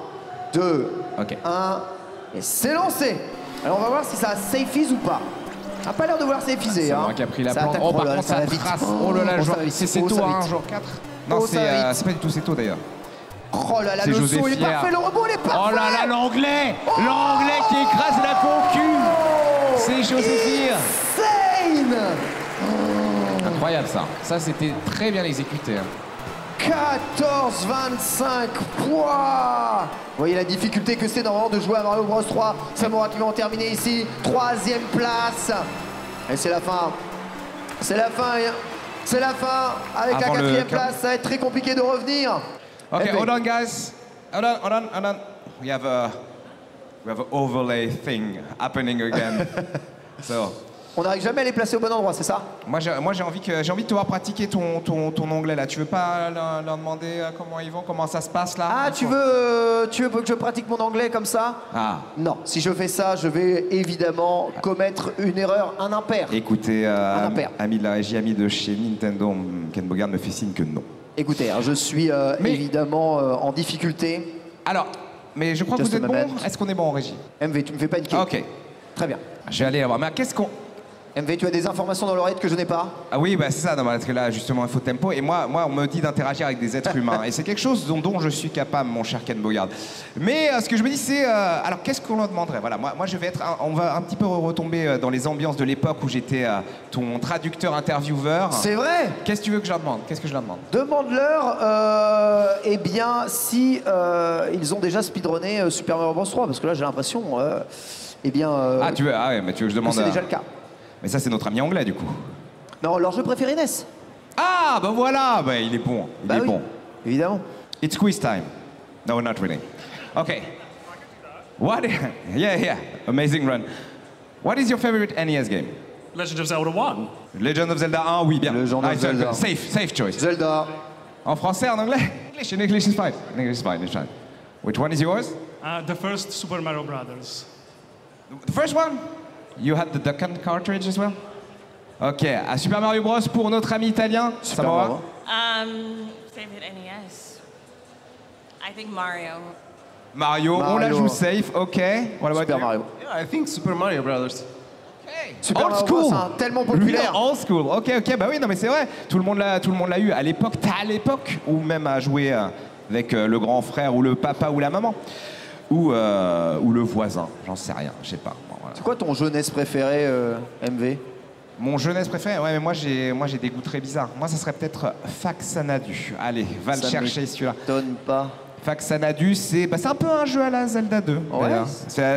2, 1, et c'est lancé. Alors on va voir si ça safeise ou pas. Ça n'a pas l'air de vouloir safeiser. C'est moi qui a pris la plante. Par contre, ça trace. Oh là là, c'est Seto, jour 4. Non, c'est pas du tout Seto d'ailleurs. Oh là là, le saut, il est parfait, le rebond, il est parfait. Oh là là, l'anglais qui écrase la concu. C'est Joséphine. Insane. Incroyable ça. Ça, c'était très bien exécuté. 14-25 points. Vous voyez la difficulté que c'est normalement de jouer à Mario Bros 3. Samora qui va en terminer ici. 3e place. Et c'est la fin. C'est la fin. C'est la fin. Avec la 4e place, ça va être très compliqué de revenir. Ok, hold on guys. Hold on. We have an overlay thing happening again. So. On n'arrive jamais à les placer au bon endroit, c'est ça? Moi j'ai envie de te voir pratiquer ton onglet là. Tu veux pas leur demander comment ils vont, comment ça se passe là? Ah, tu veux que je pratique mon anglais comme ça? Non, si je fais ça, je vais évidemment commettre une erreur, un impair. Écoutez, ami de la régie, ami de chez Nintendo, Ken Bogard me fait signe que non. Écoutez, je suis évidemment en difficulté. Alors, mais je crois que vous êtes bon. Est-ce qu'on est bon en régie? MV, tu me fais paniquer. Ok. Très bien. Je vais aller voir. Mais qu'est-ce qu'on... MV, tu as des informations dans l'oreille que je n'ai pas? Ah oui, bah c'est ça, parce que là, justement, il faut tempo. Et moi, on me dit d'interagir avec des êtres humains. Et c'est quelque chose dont je suis capable, mon cher Ken Bogard. Mais ce que je me dis, c'est... alors, qu'est-ce qu'on leur demanderait? Voilà, moi, je vais être... on va un petit peu retomber dans les ambiances de l'époque où j'étais ton traducteur-intervieweur. C'est vrai? Qu'est-ce que tu veux que je leur demande? Qu'est-ce que je leur demande? Demande-leur, eh bien, si ils ont déjà speedrunné Super Mario Bros 3. Parce que là, j'ai l'impression... eh bien... tu veux mais tu veux que je demande... C'est déjà le cas. Mais ça, c'est notre ami anglais, du coup. Non, leur jeu préféré NES. Ah, ben voilà, il est bon. Il est bon. Évidemment. It's quiz time. No, not really. Okay. Yeah. Amazing run. What is your favorite NES game? Legend of Zelda 1. Legend of Zelda 1, oui, bien. Legend of Zelda. Safe choice. Zelda. En français, en anglais? English is fine. English is fine. Which one is yours? The first Super Mario Brothers. The first one? You had the Duck cartridge as well? Ok, à Super Mario Bros pour notre ami italien. Super Mario. Favorite NES. I think Mario. Mario, on la joue safe, ok. What about Super Mario. Yeah, I think Super Mario Brothers. Okay. Super Old Mario school. Bros, hein, tellement populaire. Old school, ok, bah oui, non mais c'est vrai. Tout le monde l'a eu à l'époque, ou même à jouer avec le grand frère, ou le papa, ou la maman. Ou le voisin, j'en sais rien, je sais pas. Bon, voilà. C'est quoi ton jeunesse préféré, MV? Mon jeunesse préférée, ouais, mais moi j'ai des goûts très bizarres. Moi, ça serait peut-être Faxanadu. Allez, va le chercher celui-là. Donne pas. Faxanadu, c'est un peu un jeu à la Zelda 2. Ouais.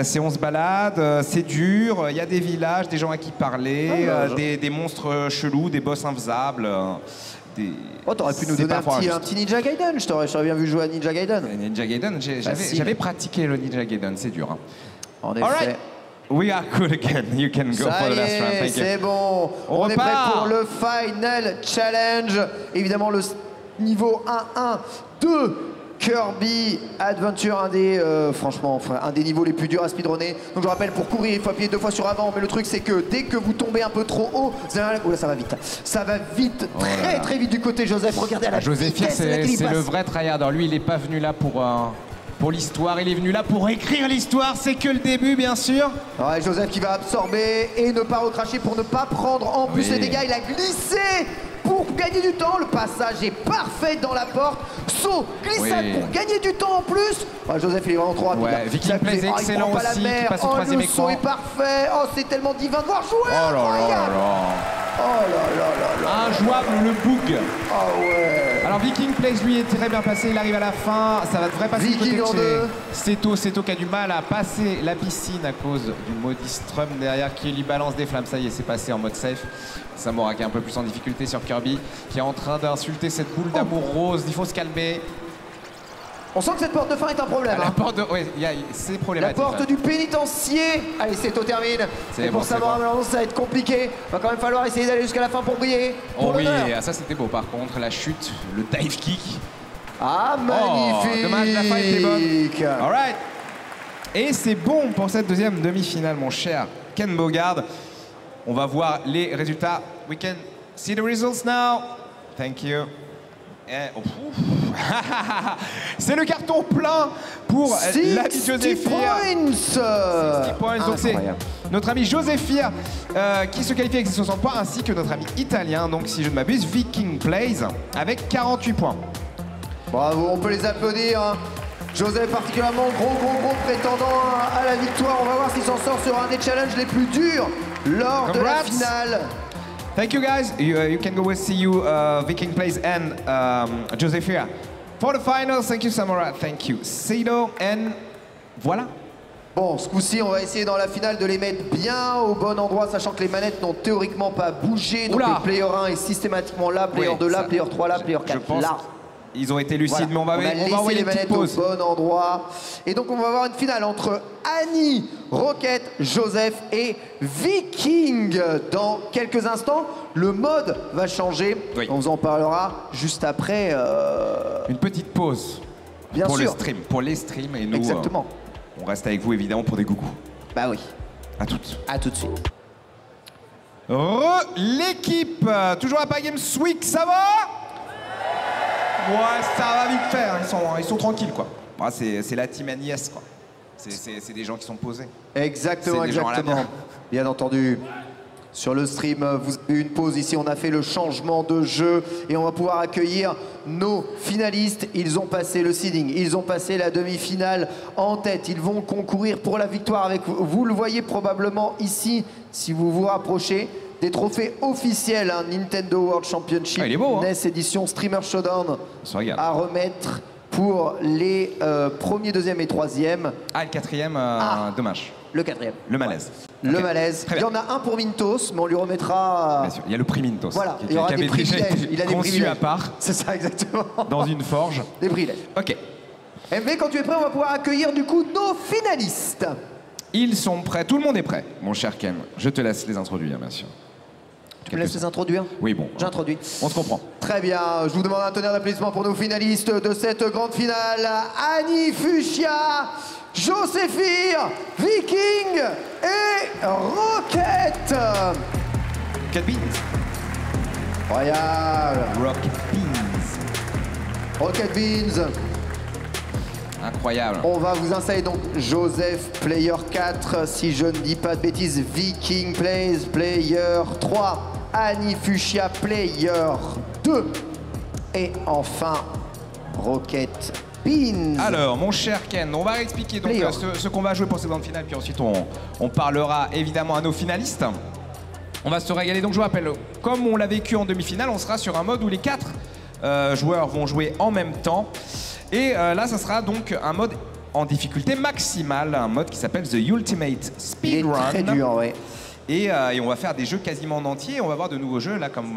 C'est on se balade, c'est dur, il y a des villages, des gens à qui parler, des monstres chelous, des boss infaisables. T'aurais pu nous donner un petit Ninja Gaiden. Je t'aurais bien vu jouer à Ninja Gaiden. Ninja Gaiden, j'avais pratiqué le Ninja Gaiden, c'est dur. Hein. En effet. Right. We are good again. You can go for the last round. Thank you. C'est bon. On est prêt pour le final challenge. Évidemment, le niveau 1-1 de Kirby Adventure, franchement, un des niveaux les plus durs à speedrunner. Donc je rappelle, pour courir, il faut appuyer 2 fois sur avant. Mais le truc, c'est que dès que vous tombez un peu trop haut, oh là, ça va vite. Ça va vite, très vite du côté Joseph. Regardez à la Joseph, c'est le vrai tryharder. Lui, il n'est pas venu là pour pour l'histoire. Il est venu là pour écrire l'histoire. C'est que le début, bien sûr. Ouais, Joseph qui va absorber et ne pas recracher pour ne pas prendre en plus Oui. les dégâts. Il a glissé pour gagner du temps. Le passage est parfait dans la porte. Saut, glissade Oui. pour gagner du temps en plus. Ouais, Joseph, il est vraiment trop rapide. Ouais, Viking Ça Plays fait- est oh, il excellent prend pas la aussi, qui mer. passe au Oh, troisième le écran. saut est parfait. Oh, c'est tellement divin de voir jouer. Oh là là là Incroyable. là. Oh là là là là. Injouable le bug. Oh ouais. Alors Viking Plays lui est très bien passé, il arrive à la fin, ça devrait passer Viking du en côté de deux. chez Seto qui a du mal à passer la piscine à cause du maudit Strum derrière qui lui balance des flammes. Ça y est, c'est passé en mode safe. Samora qui est un peu plus en difficulté sur Kirby, qui est en train d'insulter cette boule d'amour rose. Il faut se calmer. On sent que cette porte de fin est un problème. La hein. porte de... Ouais, c'est La problématique. porte là. du pénitencier. Allez, Seto termine. C'est Et pour bon, c'est Samora, bon. malheureusement, ça va être compliqué. Va quand même falloir essayer d'aller jusqu'à la fin pour briller. Oh Pour oui, l'honneur. ça c'était beau par contre, la chute, le dive kick. Ah, magnifique. Dommage, la fin était bonne. Alright. Et c'est bon pour cette deuxième demi-finale, mon cher Ken Bogard. On va voir les résultats. We can see the results now. Thank you. Et- oh, c'est le carton plein pour l'ami 60 Joséphine. points. 60 points. Donc c'est Incroyable. notre ami Joséphine qui se qualifie avec ses 60 points, ainsi que notre ami italien, donc si je ne m'abuse, Viking Plays, avec 48 points. Bravo, on peut les applaudir. hein. Joseph particulièrement gros prétendant à la victoire. On va voir s'il s'en sort sur un des challenges les plus durs lors de la Congrats. finale. Thank you guys. You can go with see you Viking Plays and Joséphine. For the finals, thank you Samara, thank you Seido, and voilà. Bon, ce coup-ci, on va essayer dans la finale de les mettre bien au bon endroit, sachant que les manettes n'ont théoriquement pas bougé. Donc Oula. le player 1 est systématiquement là, player Ouais, 2 là, ça- player 3 là, player Je 4 pense là. ils ont été lucides, Voilà. mais on va laissé envoyer les une petite manettes au pause. bon endroit. Et donc on va avoir une finale entre Annie, Rocket, Joseph et Viking. Dans quelques instants, le mode va changer. Oui. On vous en parlera juste après. Une petite pause Bien pour sûr. le stream, pour les streams, et nous, Exactement. on reste avec vous évidemment pour des gougous. Bah oui. À toutes. À tout de suite. L'équipe, toujours à Paris Games Week, ça va? Ouais, ça va vite faire, ils sont tranquilles quoi. Ouais, c'est la team Agnès quoi. C'est des gens qui sont posés. Exactement, C'est des gens à la exactement. bière. Bien entendu. Sur le stream, vous avez eu une pause ici, on a fait le changement de jeu et on va pouvoir accueillir nos finalistes. Ils ont passé le seeding, ils ont passé la demi-finale en tête. Ils vont concourir pour la victoire avec vous. Vous le voyez probablement ici, si vous vous rapprochez, des trophées officiels, hein, Nintendo World Championship, Ah, il est beau, hein. NES Edition Streamer Showdown On se regarde. à remettre pour les premiers, deuxième et troisième. Ah, le quatrième, dommage. Le quatrième. Le malaise. Le Ok. malaise. Très Il y bien. en a un pour Mintos, mais on lui remettra. Bien sûr. Il y a le prix Mintos. Voilà, qui, il y aura qui des avait déjà privilèges. été Il a des conçu privilèges. à part C'est ça, exactement. dans une forge. Des privilèges. Ok. MV, quand tu es prêt, on va pouvoir accueillir du coup nos finalistes. Ils sont prêts. Tout le monde est prêt, mon cher Ken. Je te laisse les introduire, bien sûr. Tu me laisses les introduire? Oui, bon. J'introduis. On se comprend. Très bien, je vous demande un tonnerre d'applaudissements pour nos finalistes de cette grande finale. Annie Fuchsia, Joséphine, Viking et Rocket. Cat Beans. Incroyable. Rocket Beans. Rocket Beans. Incroyable. On va vous installer donc Joseph Player 4, si je ne dis pas de bêtises, Viking Plays Player 3, Annie Fuchsia Player 2 et enfin Rocket Beans. Alors, mon cher Ken, on va expliquer donc Player. ce qu'on va jouer pour cette grande finale, puis ensuite on parlera évidemment à nos finalistes. On va se régaler. Donc, je vous rappelle, comme on l'a vécu en demi-finale, on sera sur un mode où les 4 joueurs vont jouer en même temps. Et là, ça sera donc un mode en difficulté maximale, un mode qui s'appelle The Ultimate Il est Speedrun. très dur, ouais. Et on va faire des jeux quasiment en entier. On va voir de nouveaux jeux. Là, comme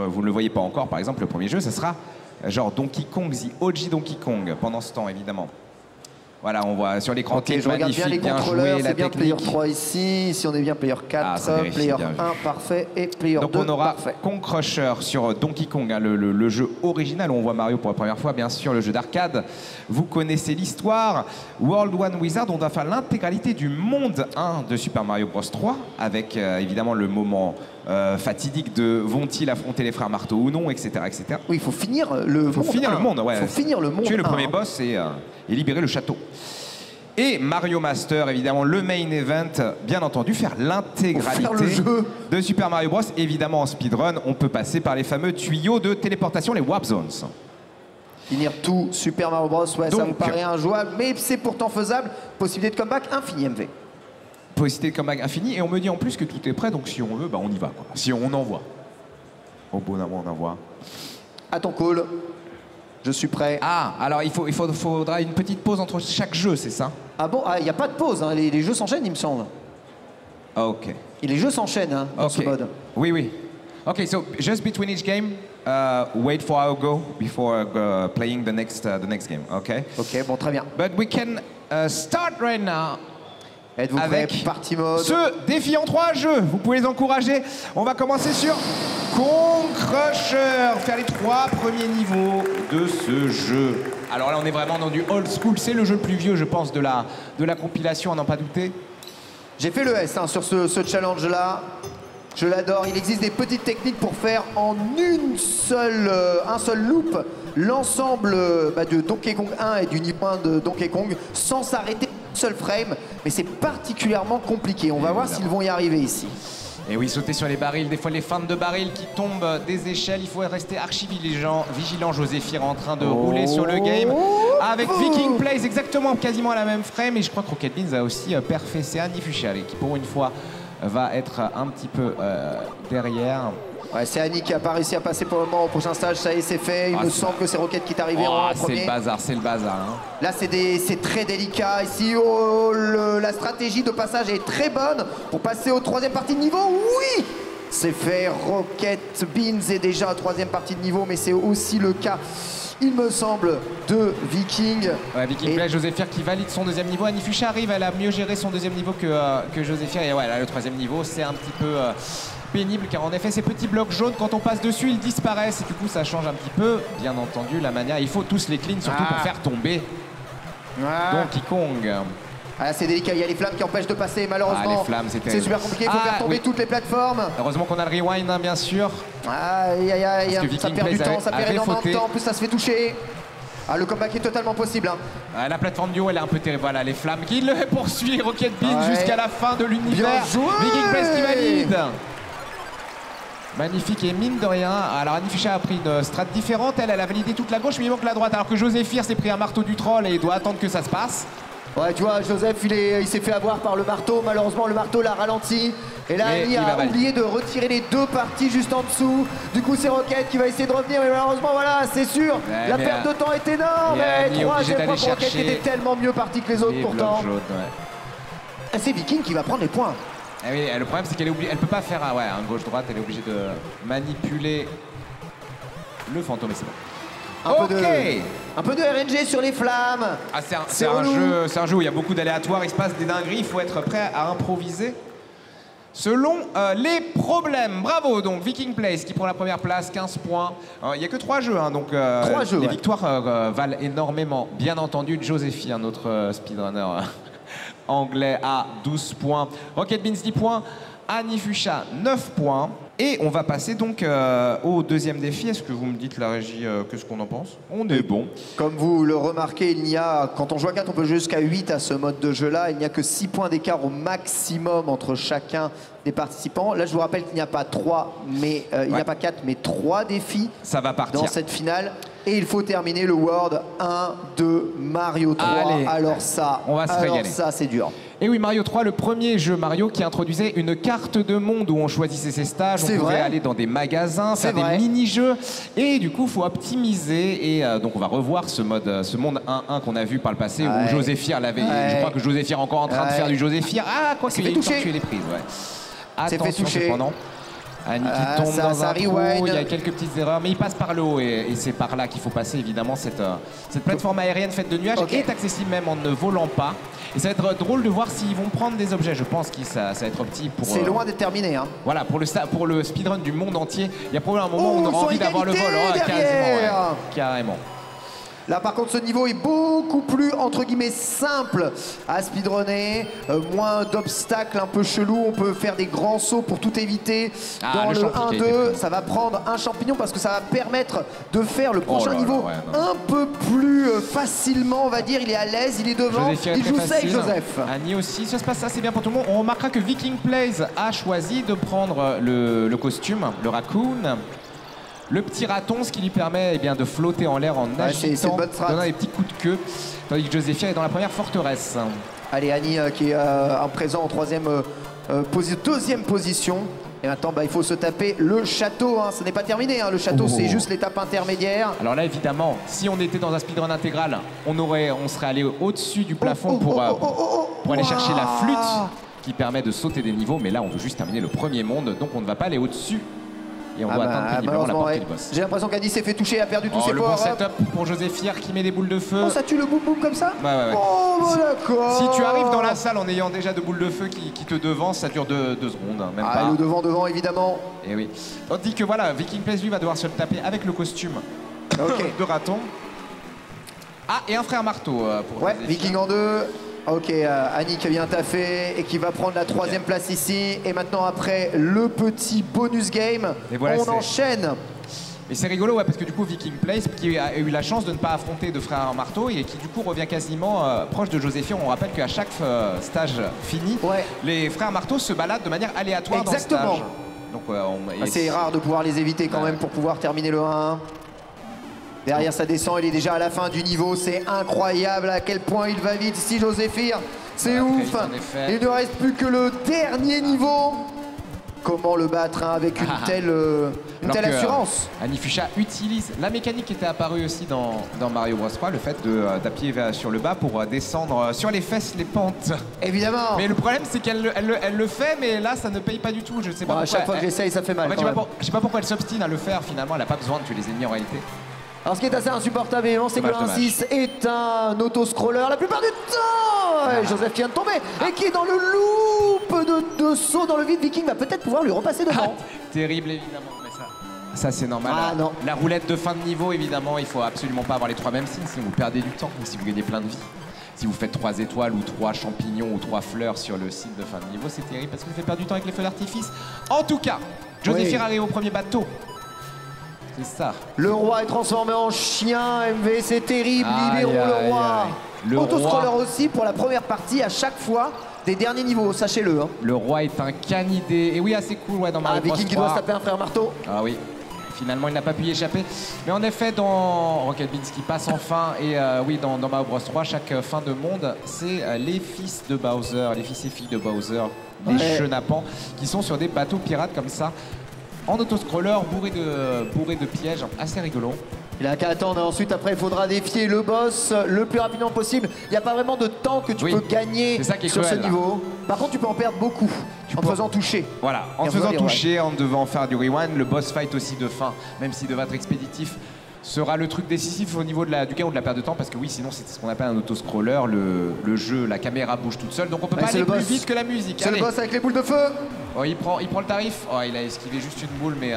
vous ne le voyez pas encore, par exemple, le premier jeu, ça sera genre Donkey Kong, The OG Donkey Kong, pendant ce temps, évidemment. Voilà, on voit sur l'écran Ok, je regarde bien les bien contrôleurs, joué, la c'est bien technique. Player 3 ici, ici on est bien Player 4, Ah, ça vérifie, Player bien vu. 1 parfait et Player Donc 2 on aura parfait. Kong Crusher sur Donkey Kong, hein, le jeu original où on voit Mario pour la première fois, bien sûr, le jeu d'arcade. Vous connaissez l'histoire. World One Wizard, on doit faire l'intégralité du monde 1 de Super Mario Bros 3, avec évidemment le moment fatidique de vont-ils affronter les frères Marteau ou non, etc. etc. Oui, il faut finir le monde. Faut finir le monde, ouais. Il faut finir le monde. Tuer le 1, premier hein. boss et libérer le château. Et Mario Master, évidemment, le main event, bien entendu, faire l'intégralité le jeu. de Super Mario Bros. Évidemment, en speedrun, on peut passer par les fameux tuyaux de téléportation, les Warp Zones. Finir tout Super Mario Bros, ouais, ça Donc, me paraît injouable, mais c'est pourtant faisable. Possibilité de comeback infinie, MV. Possibilité de comeback infinie, et on me dit en plus que tout est prêt, donc si on veut, bah on y va, quoi. Si on envoie. Au bon moment, on envoie. À ton call, je suis prêt. Ah, alors il faudra une petite pause entre chaque jeu, c'est ça? Ah bon, il n'y a pas de pause, hein. Les jeux s'enchaînent, il me semble. Ok. Et les jeux s'enchaînent hein, dans ce mode. Oui, oui. Okay, so just between each game, wait for our go before playing the next game, okay? Ok, bon, très bien. But we can start right now Êtes-vous prêts? avec Partie mode. ce défi en 3 jeux. Vous pouvez les encourager. On va commencer sur Kong Crusher, faire les 3 premiers niveaux de ce jeu. Alors là, on est vraiment dans du old school. C'est le jeu le plus vieux, je pense, de la compilation, à n'en pas douter. J'ai fait le S hein, sur ce challenge-là. Je l'adore. Il existe des petites techniques pour faire en un seul loop l'ensemble de Donkey Kong 1 et du niveau 1 de Donkey Kong sans s'arrêter un seul frame. Mais c'est particulièrement compliqué. On va voir s'ils vont y arriver ici. Et oui, sauter sur les barils, des fois les feintes de barils qui tombent des échelles. Il faut rester archi vigilant. Joséphir en train de rouler sur le game. Avec Viking Plays, exactement, quasiment à la même frame. Et je crois que Rocket Beans a aussi perfait. C'est Annie Fuchal qui, pour une fois, va être un petit peu derrière. Ouais, c'est Annie qui a pas réussi à passer pour le moment au prochain stage. Ça y est, c'est fait. Il me semble que c'est Rocket qui est arrivé en premier. C'est le bazar. Hein. Là, c'est très délicat. Ici, la stratégie de passage est très bonne pour passer aux 3e partie de niveau. Oui, c'est fait. Rocket Beans est déjà à 3e partie de niveau, mais c'est aussi le cas, il me semble, de Viking. Ouais, Viking Play, Joséphir qui valide son 2e niveau. Annie Fuchs arrive, elle a mieux géré son 2e niveau que Joséphir. Et ouais, là, le 3e niveau, c'est un petit peu pénible, car en effet, ces petits blocs jaunes, quand on passe dessus, ils disparaissent. Et du coup, ça change un petit peu, bien entendu, la manière. Il faut tous les clean, surtout pour faire tomber Donkey Kong. Ah, c'est délicat, il y a les flammes qui empêchent de passer, malheureusement. Les flammes, c'est super compliqué, il faut faire tomber toutes les plateformes. Heureusement qu'on a le rewind, hein, bien sûr. Aïe, aïe, aïe, ça perd du temps, ça perd énormément de temps, en plus ça se fait toucher. Ah, le comeback est totalement possible. Hein. La plateforme du haut, elle est un peu terrible. Voilà, les flammes qui le poursuivent, Rocket Beans jusqu'à la fin de l'univers. Viking Place qui valide. Magnifique, et mine de rien, alors Annie Fuchs a pris une strat différente. Elle a validé toute la gauche, mais il manque la droite. Alors que Joséphir s'est pris un marteau du troll et doit attendre que ça se passe. Ouais, tu vois, Joseph, il s'est fait avoir par le marteau. Malheureusement, le marteau l'a ralenti. Et là, Annie a oublié de retirer les 2 parties juste en dessous. Du coup, c'est Rocket qui va essayer de revenir. Mais malheureusement, voilà, c'est sûr. La perte de temps est énorme. Et 3e fois pour Rocket qui était tellement mieux parti que les autres pourtant. C'est Viking qui va prendre les points. Ah oui, le problème, c'est qu'elle peut pas faire un gauche-droite. Elle est obligée de manipuler le fantôme et c'est bon. Un peu de RNG sur les flammes. Ah, c'est un jeu où il y a beaucoup d'aléatoires, il se passe des dingueries, il faut être prêt à improviser selon les problèmes. Bravo donc Viking Place qui prend la première place, 15 points. Il n'y a que 3 jeux, hein, donc les victoires valent énormément. Bien entendu, Joséphine, notre speedrunner anglais, à 12 points. Rocket Beans 10 points. Annie Fuchs 9 points. Et on va passer donc au 2e défi. Est-ce que vous me dites, la régie, qu'est-ce qu'on en pense? On est bon. Comme vous le remarquez, il n'y a, quand on joue à 4, on peut jouer jusqu'à 8 à ce mode de jeu-là. Il n'y a que 6 points d'écart au maximum entre chacun des participants. Là, je vous rappelle qu'il n'y a pas 3, mais il n'y a pas 4, mais 3 défis. Ça va partir dans cette finale. Et il faut terminer le World 1 de Mario 3. Allez, alors ça, on va se régaler. Ça, c'est dur. Et oui, Mario 3, le premier jeu Mario qui introduisait une carte de monde où on choisissait ses stages, on pouvait aller dans des magasins, faire des mini-jeux. Et du coup, il faut optimiser. Et donc, on va revoir ce monde 1-1 qu'on a vu par le passé où Joséphir l'avait. Je crois que Joséphir est encore en train de faire du Joséphir. Ah, quoi qu'il ait tué les prises. Attention, cependant. Annie qui tombe dans un trou, il y a quelques petites erreurs, mais il passe par le haut et c'est par là qu'il faut passer. Évidemment, cette plateforme aérienne faite de nuages est accessible même en ne volant pas. Et ça va être drôle de voir s'ils vont prendre des objets. Je pense que ça va être petit pour... C'est loin d'être terminé. Hein. Voilà, pour le speedrun du monde entier, il y a probablement un moment où on aura envie d'avoir le vol. Carrément. Là par contre ce niveau est beaucoup plus entre guillemets simple à speedrunner, moins d'obstacles un peu chelous, on peut faire des grands sauts pour tout éviter. Dans le 1-2, ça va prendre un champignon parce que ça va permettre de faire le prochain niveau un peu plus facilement, on va dire. Il est à l'aise, il est devant, il joue safe, Joseph. Annie aussi, ça se passe assez bien pour tout le monde. On remarquera que Viking Plays a choisi de prendre le costume, le raccoon. Le petit raton, ce qui lui permet eh bien, de flotter en l'air en agitant, donnant des petits coups de queue. Tandis que Joséphia est dans la première forteresse. Allez, Annie qui est à présent en deuxième position. Et maintenant, il faut se taper le château. Hein. Ce n'est pas terminé, hein. Le château, c'est juste l'étape intermédiaire. Alors là, évidemment, si on était dans un speedrun intégral, on serait allé au-dessus du plafond pour aller chercher la flûte qui permet de sauter des niveaux. Mais là, on veut juste terminer le premier monde, donc on ne va pas aller au-dessus. Et on doit atteindre péniblement la portée du boss. J'ai l'impression qu'Annie s'est fait toucher, a perdu tous ses power-ups. Le bon setup pour Joséphia qui met des boules de feu. Oh, ça tue le boum boum comme ça? Ouais. Oh, d'accord. Si tu arrives dans la salle en ayant déjà de boules de feu qui te devancent, ça dure 2 secondes, même pas. Le devant, évidemment. Et oui. On dit que voilà, Viking Plays, lui, va devoir se le taper avec le costume de raton. Ah, et un frère marteau pour Joséphia. Viking en 2. Ok, Annie qui a bien taffé et qui va prendre la 3e place ici. Et maintenant, après le petit bonus game, on enchaîne. Et c'est rigolo, parce que du coup, Viking Plays, qui a eu la chance de ne pas affronter de frère marteau et qui du coup revient quasiment proche de Joséphia. On rappelle qu'à chaque stage fini, les frères marteau se baladent de manière aléatoire dans le stage. Donc, c'est rare de pouvoir les éviter quand même pour pouvoir terminer le 1-1. Derrière, ça descend, il est déjà à la fin du niveau. C'est incroyable à quel point il va vite ici, Joséphir. C'est ouf. Il ne reste plus que le dernier niveau. Comment le battre avec une telle assurance? Annie Fuchsia utilise la mécanique qui était apparue aussi dans Mario Bros 3, le fait d'appuyer sur le bas pour descendre sur les fesses les pentes. Évidemment. Mais le problème, c'est qu'elle le fait, mais là, ça ne paye pas du tout. Je sais pas pourquoi. À chaque fois que j'essaye, ça fait mal. Je sais pas pourquoi elle s'obstine à le faire. Finalement, elle n'a pas besoin de tuer les ennemis en réalité. Alors ce qui est assez insupportable, évidemment, c'est que le 1-6 est un auto-scroller la plupart du temps. Joseph qui vient de tomber et qui est dans le loop de saut dans le vide. Viking va peut-être pouvoir lui repasser devant. Terrible, évidemment, mais ça c'est normal. Non. La roulette de fin de niveau, évidemment, il faut absolument pas avoir les 3 mêmes signes, sinon vous perdez du temps ou si vous gagnez plein de vie. Si vous faites 3 étoiles ou 3 champignons ou 3 fleurs sur le site de fin de niveau, c'est terrible parce que vous faites perdre du temps avec les feux d'artifice. En tout cas, Joséphir arrive au premier bateau. C'est ça. Le roi est transformé en chien, MV, c'est terrible, libérons le roi. Autoscroller aussi pour la première partie à chaque fois des derniers niveaux, sachez-le. Hein. Le roi est un canidé. Et oui, assez cool dans Mario Bros 3. Viking qui doit se taper un frère marteau. Ah oui. Finalement, il n'a pas pu y échapper. Mais en effet, dans Rocket Beans qui passe enfin, et oui, dans Mario Bros 3, chaque fin de monde, c'est les fils de Bowser, les fils et filles de Bowser, les chenapans, qui sont sur des bateaux pirates comme ça, en autoscroller, bourré de pièges, assez rigolo. Il n'a qu'à attendre. Ensuite, après, il faudra défier le boss le plus rapidement possible. Il n'y a pas vraiment de temps que tu peux gagner sur ce niveau. Par contre, tu peux en perdre beaucoup en te faisant toucher. Voilà, en te faisant toucher, en devant faire du rewind. Le boss fight aussi de fin, même s'il devrait être expéditif, sera le truc décisif au niveau du gain ou de la perte de temps. Parce que oui, sinon, c'est ce qu'on appelle un autoscroller. Le jeu, la caméra bouge toute seule. Donc on peut pas aller plus vite que la musique. C'est le boss avec les boules de feu. Oh, il prend le tarif. Oh, il a esquivé juste une boule, mais...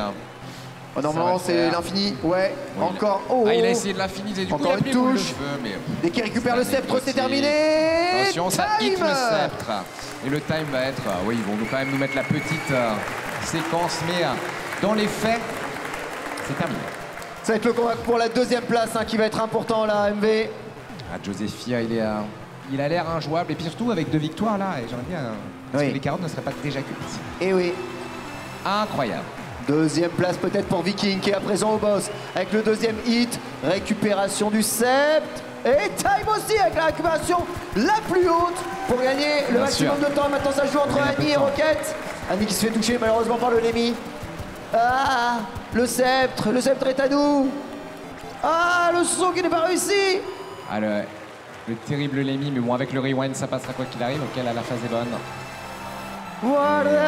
normalement, c'est l'infini. Ouais, encore. Il a essayé de l'infini. Du encore coup, une touche. Dès qu'il récupère le sceptre, c'est terminé. Attention, ça hit le sceptre. Et le time va être... oui, ils vont quand même nous mettre la petite séquence, mais dans les faits, c'est terminé. Ça va être le combat pour la 2e place qui va être important là, MV. Joséphia, il a l'air injouable. Et puis surtout, avec 2 victoires là, et j'aimerais bien... Parce que les carottes ne seraient pas déjà cuites. Et oui. Incroyable. 2e place peut-être pour Viking qui est à présent au boss avec le 2e hit, récupération du sceptre et time aussi avec la récupération la plus haute pour gagner le maximum de temps. Maintenant ça joue entre Annie et Rocket. Annie qui se fait toucher malheureusement par le Lemmy. Ah, le sceptre est à nous. Ah, le saut qui n'est pas réussi. Ah, le terrible Lemmy, mais bon avec le rewind ça passera quoi qu'il arrive. Ok, là la phase est bonne. Voilà.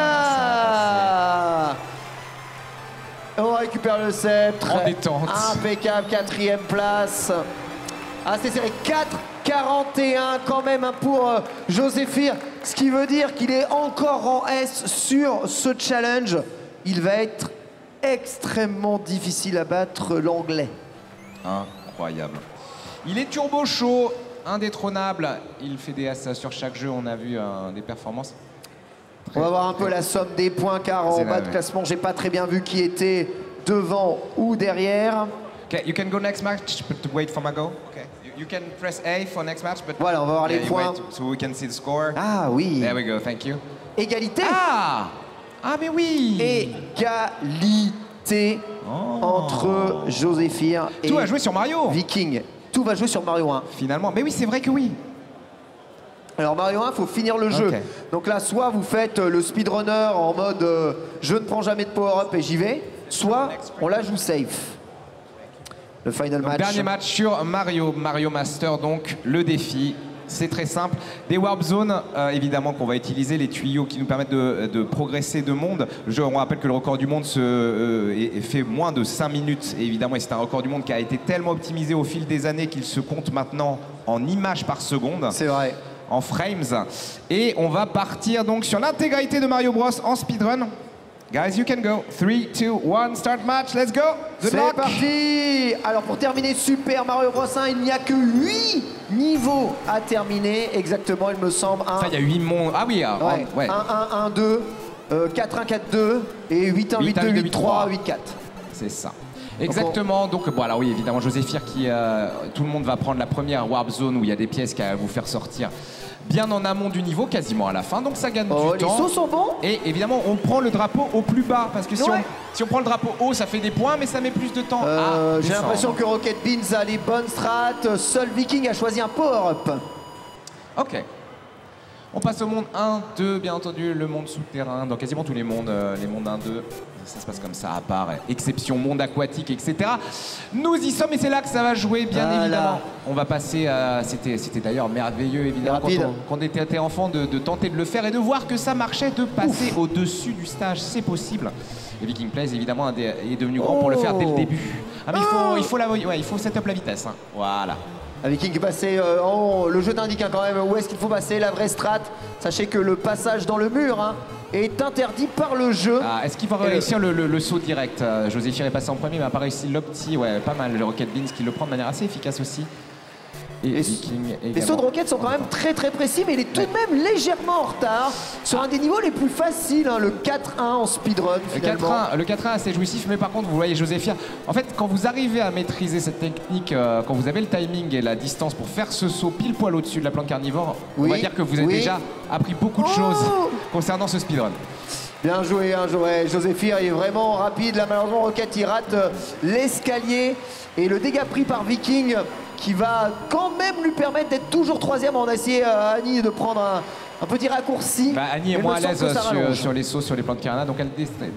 On récupère le sceptre. En détente. Impeccable, 4e place. C'est serré. 4,41 quand même pour Joséphir. Ce qui veut dire qu'il est encore en S sur ce challenge. Il va être extrêmement difficile à battre l'anglais. Incroyable. Il est turbo chaud, indétrônable. Il fait des as sur chaque jeu. On a vu des performances. On va voir un peu la somme des points car en bas de classement, j'ai pas très bien vu qui était devant ou derrière. Okay, you can go next match, but wait for my go. Okay. You can press A for next match, but voilà, on va voir les points. Wait, so we can see the score. Ah oui. There we go, thank you. Égalité. Ah mais oui. Égalité entre Joséphir et tout va jouer sur Mario. Viking. Tout va jouer sur Mario 1. Finalement, mais oui, c'est vrai que oui. Alors Mario 1, il faut finir le jeu. Donc là, soit vous faites le speedrunner en mode je ne prends jamais de power-up et j'y vais, soit on la joue safe. Le final match. Dernier match sur Mario Master, donc le défi. C'est très simple. Des warp zones, évidemment, qu'on va utiliser, les tuyaux qui nous permettent de progresser de monde. On rappelle que le record du monde fait moins de 5 minutes, évidemment, et c'est un record du monde qui a été tellement optimisé au fil des années qu'il se compte maintenant en images par seconde. C'est vrai. En frames. Et on va partir donc sur l'intégralité de Mario Bros en speedrun. Guys, you can go. 3, 2, 1, start match, let's go. C'est parti. Alors pour terminer Super Mario Bros 1, il n'y a que 8 niveaux à terminer. Exactement, il me semble. Ça, il y a 8 mondes. Ah oui, ouais. 1, 1, 1, 2, 4, 1, 4, 2 et 8, 1, 8, 2, 8, 3, 8, 4. C'est ça. Exactement, donc voilà, oui, évidemment, Joséphir tout le monde va prendre la première warp zone où il y a des pièces qui à vous faire sortir bien en amont du niveau, quasiment à la fin, donc ça gagne du temps. Les sauts sont bons. Et évidemment, on prend le drapeau au plus bas, parce que si on prend le drapeau haut, ça fait des points, mais ça met plus de temps. J'ai l'impression que Rocket Beans a les bonnes strats, seul Viking a choisi un power-up. Ok. On passe au monde 1, 2, bien entendu, le monde souterrain, dans quasiment tous les mondes 1, 2, ça se passe comme ça, à part exception monde aquatique, etc. Nous y sommes et c'est là que ça va jouer, bien évidemment. On va passer à... C'était d'ailleurs merveilleux, évidemment, quand on était enfant, de tenter de le faire et de voir que ça marchait, de passer au-dessus du stage, c'est possible. Et Viking Plays, évidemment, est devenu grand pour le faire dès le début. Ah mais il faut set up la vitesse, hein. Voilà. Viking est passé en haut, le jeu t'indique quand même où est-ce qu'il faut passer, la vraie strat. Sachez que le passage dans le mur est interdit par le jeu. Est-ce qu'il va réussir le saut direct? Joséphir est passé en premier mais n'a pas réussi l'opti, ouais, pas mal. Le Rocket Beans qui le prend de manière assez efficace aussi. Et Viking également. Les sauts de roquettes sont quand même très précis, mais il est tout de même légèrement en retard sur un des niveaux les plus faciles, le 4-1 en speedrun finalement. Le 4-1 assez jouissif, mais par contre vous voyez Joséphir, en fait quand vous arrivez à maîtriser cette technique, quand vous avez le timing et la distance pour faire ce saut pile poil au-dessus de la plante carnivore, on va dire que vous avez déjà appris beaucoup de choses concernant ce speedrun. Bien joué, Joséphir est vraiment rapide, là malheureusement Rocket il rate l'escalier et le dégât pris par Viking qui va quand même lui permettre d'être toujours troisième. On a essayé à Annie de prendre un petit raccourci. Annie est moins à l'aise sur les sauts, sur les plantes Piranha, donc elle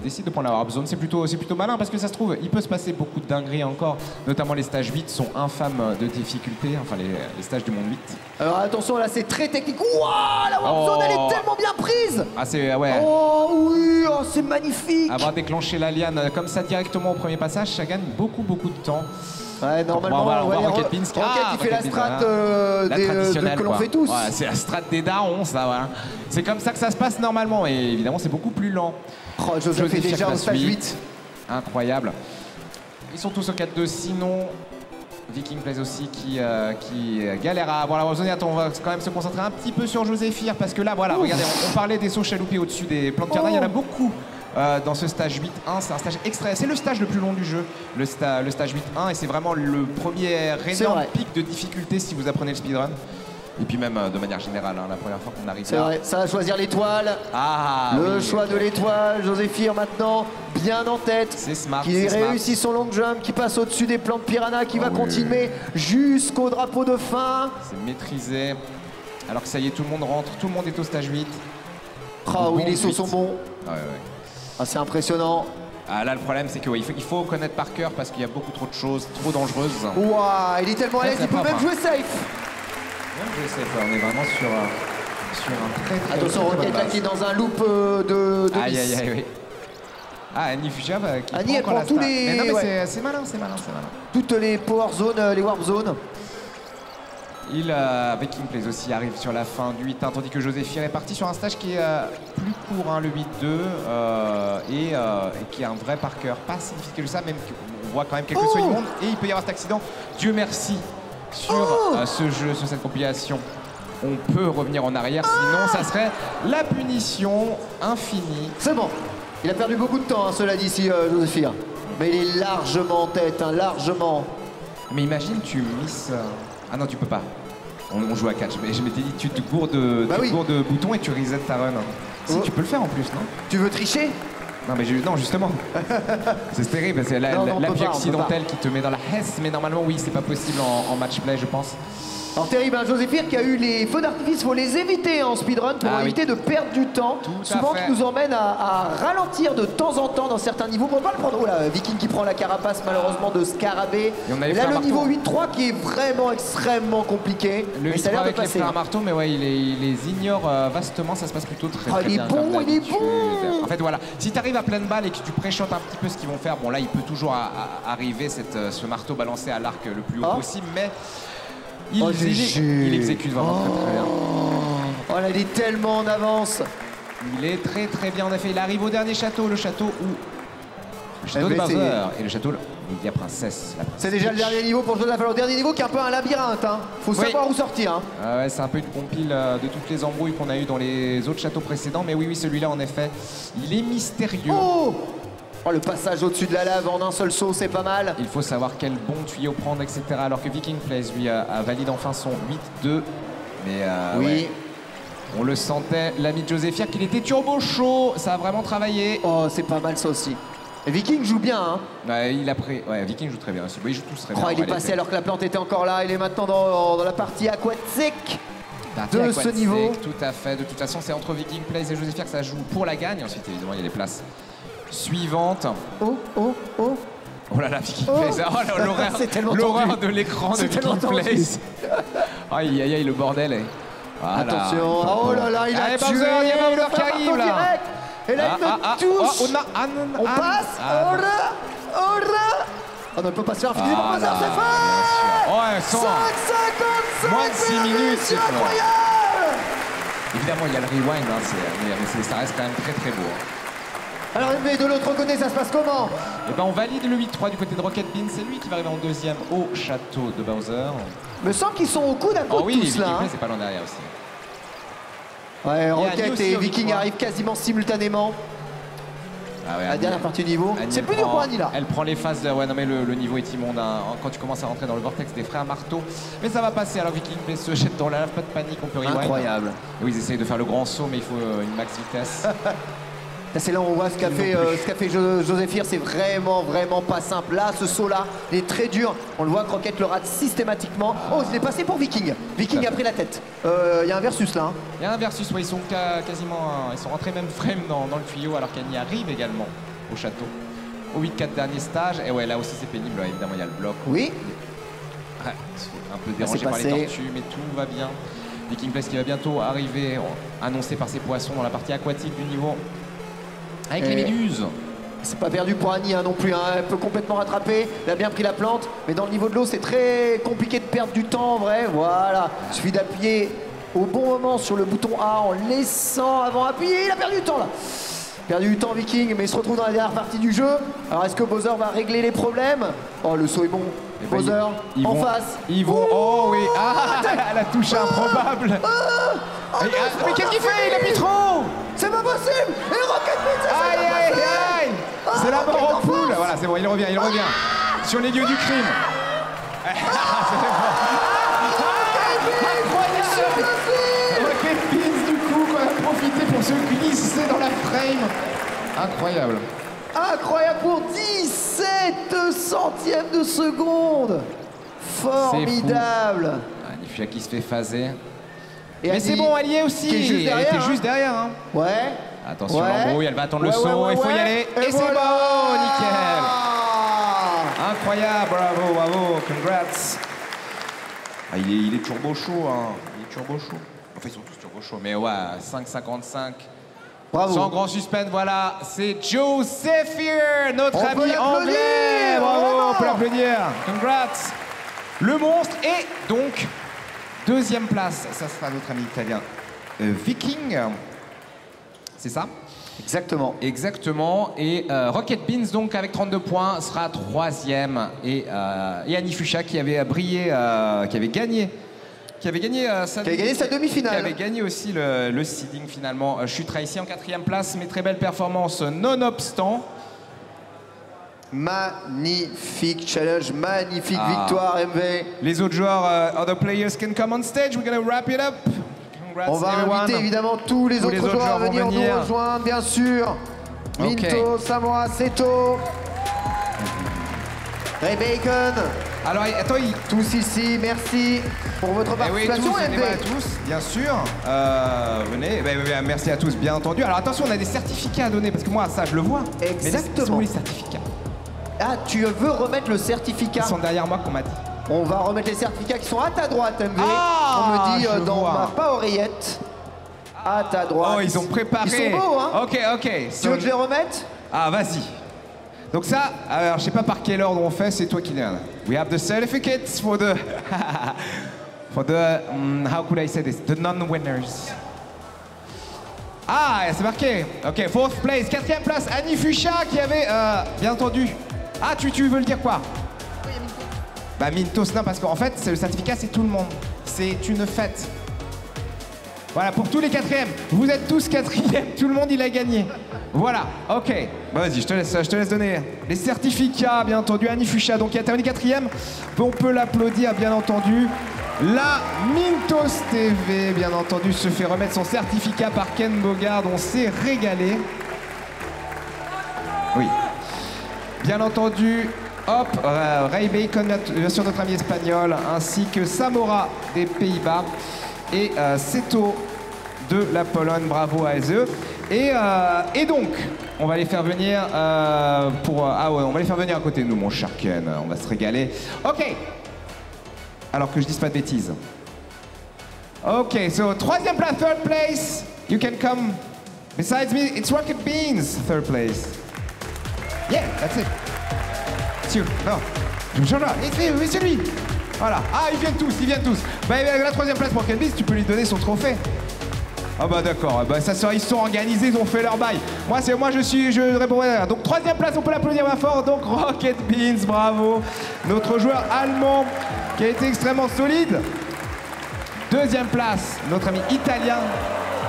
décide de prendre la warp zone. C'est plutôt malin parce que ça se trouve, il peut se passer beaucoup de dingueries encore, notamment les stages 8 sont infâmes de difficulté, enfin les stages du monde 8. Alors attention, là c'est très technique. Wouah, la warp zone elle est tellement bien prise. Oh oui, c'est magnifique. Avoir déclenché la liane comme ça directement au premier passage, ça gagne beaucoup de temps. Ouais, normalement, Rocket il fait la strat que l'on fait tous. Ouais, c'est la strat des darons, ça, voilà. C'est comme ça que ça se passe normalement, et évidemment, c'est beaucoup plus lent. Joseph est déjà au stage 8. Incroyable. Ils sont tous au 4-2, sinon... Viking Plays aussi qui galère à avoir la zone. Attends, on va quand même se concentrer un petit peu sur Joséphir, parce que là, voilà, regardez, on parlait des sauts chaloupés au-dessus des plantes Piranha, il y en a beaucoup. Dans ce stage 8-1, c'est un stage extrait. C'est le stage le plus long du jeu, le stage 8-1, et c'est vraiment le premier énorme pic de difficulté si vous apprenez le speedrun. Et puis même de manière générale, la première fois qu'on arrive là. C'est vrai, ça va choisir l'étoile. Le choix de l'étoile, Joséphir maintenant, bien en tête. C'est smart. Qui réussit son long jump, qui passe au-dessus des plantes Piranha, qui va continuer jusqu'au drapeau de fin. C'est maîtrisé. Alors que ça y est, tout le monde rentre, tout le monde est au stage 8. Oui, les sauts sont bons. C'est impressionnant. Là, le problème, c'est qu'il faut connaître par cœur parce qu'il y a beaucoup trop de choses, trop dangereuses. Ouah, il est tellement à l'aise, il peut même jouer safe. On est vraiment sur un très attention, Rocket là qui est dans un loop de Aïe. Annie Fugia qui Annie, elle prend tous les... Mais non, mais c'est malin. Toutes les power zones, les warp zones. Viking Plays aussi arrive sur la fin du 8-1, tandis que Joséphir est parti sur un stage qui est plus court, le 8-2, et qui est un vrai par cœur. Pas si difficile que ça, même qu'on voit quand même quelques sauts immondes, et il peut y avoir cet accident. Dieu merci sur ce jeu, sur cette compilation, on peut revenir en arrière. Sinon, ça serait la punition infinie. C'est bon. Il a perdu beaucoup de temps, hein, cela dit, ici, Joséphine. Mais il est largement en tête, hein, largement. Mais imagine, tu misses... Ah non, tu peux pas. On joue à catch. Mais je m'étais dit, tu te gourdes de boutons et tu reset ta run. Si, tu peux le faire en plus, non? Tu veux tricher? Non, mais non, justement. C'est terrible, c'est l'appui accidentel qui te met dans la hesse, mais normalement, oui, c'est pas possible en match play, je pense. Alors terrible, hein, Joséphine qui a eu les feux d'artifice, faut les éviter en speedrun pour éviter de perdre du temps. Souvent qui nous emmène à ralentir de temps en temps dans certains niveaux. On va pas le prendre. Oh là, Viking qui prend la carapace malheureusement de Scarabée. Et là le niveau 8-3 qui est vraiment extrêmement compliqué. Le 8-3 avec les frères marteau, mais ouais, il les ignore vastement, ça se passe plutôt très bien. Il est bon, il est bon. En fait voilà, si tu arrives à pleine balle et que tu préchotes un petit peu ce qu'ils vont faire, bon là il peut toujours arriver ce marteau balancé à l'arc le plus haut possible, mais... Il exécute vraiment très bien. Oh là, il est tellement en avance. Il est très bien en effet. Il arrive au dernier château, le château où... Le château de Bowser et le château Lydia Princesse. C'est déjà le dernier niveau pour Joseph. Alors, le dernier niveau qui est un peu un labyrinthe. Hein. Faut savoir où sortir. Hein. Ouais, c'est un peu une compile de toutes les embrouilles qu'on a eues dans les autres châteaux précédents. Mais oui, celui-là en effet, il est mystérieux. Oh, le passage au-dessus de la lave en un seul saut, c'est pas mal. Il faut savoir quel bon tuyau prendre, etc. Alors que Viking Plays, lui, valide enfin son 8-2. Mais ouais, on le sentait, l'ami de Joséphine, qu'il était turbo chaud. Ça a vraiment travaillé. Oh, c'est pas mal ça aussi. Et Viking joue bien, hein. Ouais, Viking joue très bien aussi. Ils jouent tous très bien. Il est passé alors que la plante était encore là. Il est maintenant dans la partie aquatique de ce niveau. Tout à fait. De toute façon, c'est entre Viking Plays et Joséphine que ça joue pour la gagne. Ensuite, évidemment, il y a les places suivante. Oh là là, Viking Plays. Oh l'horreur de l'écran de Viking Plays. Aïe aïe aïe, le bordel. Voilà. Attention. Oh là là, il a tué. Il y a Bowser qui arrive là. Et là, il me touche. On passe. Oh non, il peut pas se faire un fini pour Bowser, c'est fait. Ouais, 5,55. Moins de 6 minutes, c'est incroyable. Évidemment, il y a le rewind, mais ça reste quand même très beau. Alors de l'autre côté, ça se passe comment? Eh ben on valide le 8-3 du côté de Rocket Bean. C'est lui qui va arriver en deuxième au château de Bowser. Me semble qu'ils sont au coude à côté tous là. C'est pas loin derrière aussi. Ouais, Rocket et Viking arrivent quasiment simultanément. Ah ouais, la dernière partie du niveau. C'est plus dur pour Annie là. Elle prend les phases de... Ouais non mais le niveau est immonde hein, quand tu commences à rentrer dans le vortex des frères marteau. Mais ça va passer. Alors Viking se jette dans la lave, pas de panique, on peut rewind. Incroyable. Et oui, ils essayent de faire le grand saut mais il faut une max vitesse. C'est là où on voit ce qu'a fait Joséphine, c'est vraiment pas simple. Là, ce saut-là, il est très dur. On le voit, Croquette le rate systématiquement. Oh, il est passé pour Viking. Viking a pris la tête. Il y a un versus là. Il y a un versus, ouais, ils sont quasiment... Ils sont rentrés même frame dans le tuyau alors qu'Annie arrive également au château. Au 8-4 dernier stage. Et ouais, là aussi c'est pénible, là, évidemment, il y a le bloc. Oui. Ouais, un peu dérangé par les tortues, mais tout va bien. Viking Place qui va bientôt arriver, annoncé par ses poissons dans la partie aquatique du niveau. Avec les méduses. C'est pas perdu pour Annie hein, non plus, hein. Elle peut complètement rattraper, elle a bien pris la plante, mais dans le niveau de l'eau c'est très compliqué de perdre du temps en vrai, voilà. Il suffit d'appuyer au bon moment sur le bouton A en laissant avant appuyer, il a perdu du temps là. Perdu du temps Viking, mais il se retrouve dans la dernière partie du jeu. Alors est-ce que Bowser va régler les problèmes? Oh le saut est bon, Bowser en face. Ils vont, oh oui, la touche improbable. Mais qu'est-ce qu'il fait? Il appuie trop. C'est pas possible. Et Rocket Bean, aïe. C'est la mort en poule. Voilà, c'est bon, il revient. Sur les lieux du crime. Rocket Beans, du coup, qu'on a profité pour se glisser dans la frame. Incroyable. Incroyable pour 17 centièmes de seconde. Formidable. Nifia qui se fait phaser. Et mais c'est bon, elle y est aussi. Elle était juste derrière. Hein. Ouais. Attention, l'embrouille, elle va attendre le saut. Il faut y aller. Et c'est bon, nickel. Incroyable, bravo, congrats. Il est turbo chaud, hein. Enfin, ils sont tous turbo chauds, mais ouais, 5,55. Bravo. Sans grand suspense, voilà, c'est Joséphine, notre ami anglais. Bravo, on peut l'applaudir. Congrats. Le monstre est donc deuxième place. Ça sera notre ami italien Viking. c'est ça? Exactement. Exactement. Et Rocket Beans, donc, avec 32 points, sera 3e. Et Annie Fuchsia, qui avait brillé, qui avait gagné sa demi-finale. Qui avait gagné aussi le seeding, finalement. Chutera ici en 4e place, mais très belle performance nonobstant. Magnifique challenge, magnifique victoire, MV. Les autres joueurs, other players can come on stage. We're gonna wrap it up. Congrats, on va everyone. inviter évidemment tous les autres joueurs à venir nous rejoindre, bien sûr. Minto, Samoa, Seto, Ray Bacon. Alors, attends, tous ici, merci pour votre participation, MV. Tous, bien sûr. Venez, merci à tous, bien entendu. Alors attention, on a des certificats à donner, parce que moi, ça, je le vois. Exactement. Mais les certificats. Ah, tu veux remettre le certificat? Ils sont derrière moi qu'on m'a dit. On va remettre les certificats qui sont à ta droite, MV. Ah, on me dit dans ma pas oreillette. À ta droite. Oh, ils ont préparé. Ils sont beaux, hein? Ok. Tu veux que je les remette? Ah, vas-y. Donc ça, alors je sais pas par quel ordre on fait, c'est toi qui l'as. We have the certificates for the how could I say this? The non-winners. Ah, c'est marqué. Ok, 4th place, 4e place, Annie Fuchsia qui avait, bien entendu. Ah, tu veux le dire quoi? Oui, Mintos. Bah Mintos, non, parce qu'en fait, le certificat, c'est tout le monde. C'est une fête. Voilà, pour tous les 4e. Vous êtes tous 4e, tout le monde, il a gagné. Voilà, ok. Bah vas-y, je te laisse donner les certificats, bien entendu. Annie Fuchsia, donc qui a terminé 4e. On peut l'applaudir, bien entendu. La Mintos TV, bien entendu, se fait remettre son certificat par Ken Bogard. On s'est régalé. Oui. Bien entendu, hop, Ray Bacon, bien sûr notre ami espagnol, ainsi que Samora des Pays-Bas et Seto de la Pologne. Bravo à eux. Et donc, on va les faire venir on va les faire venir à côté de nous, mon cher Ken. On va se régaler. Ok. Alors que je dise pas de bêtises. Ok, so 3e place, 3rd place. You can come. Besides me, it's Rocket Beans, 3rd place. Yeah, that's it. It's you. Non. Je me change là. C'est lui. Voilà. Ah, ils viennent tous. Bah, la 3e place pour Rocket Beans, tu peux lui donner son trophée. Ah bah d'accord, bah ça ils se sont organisés, ils ont fait leur bail. Je répondrai. Donc 3e place, on peut l'applaudir fort. Donc Rocket Beans, bravo. Notre joueur allemand qui a été extrêmement solide. 2e place, notre ami italien.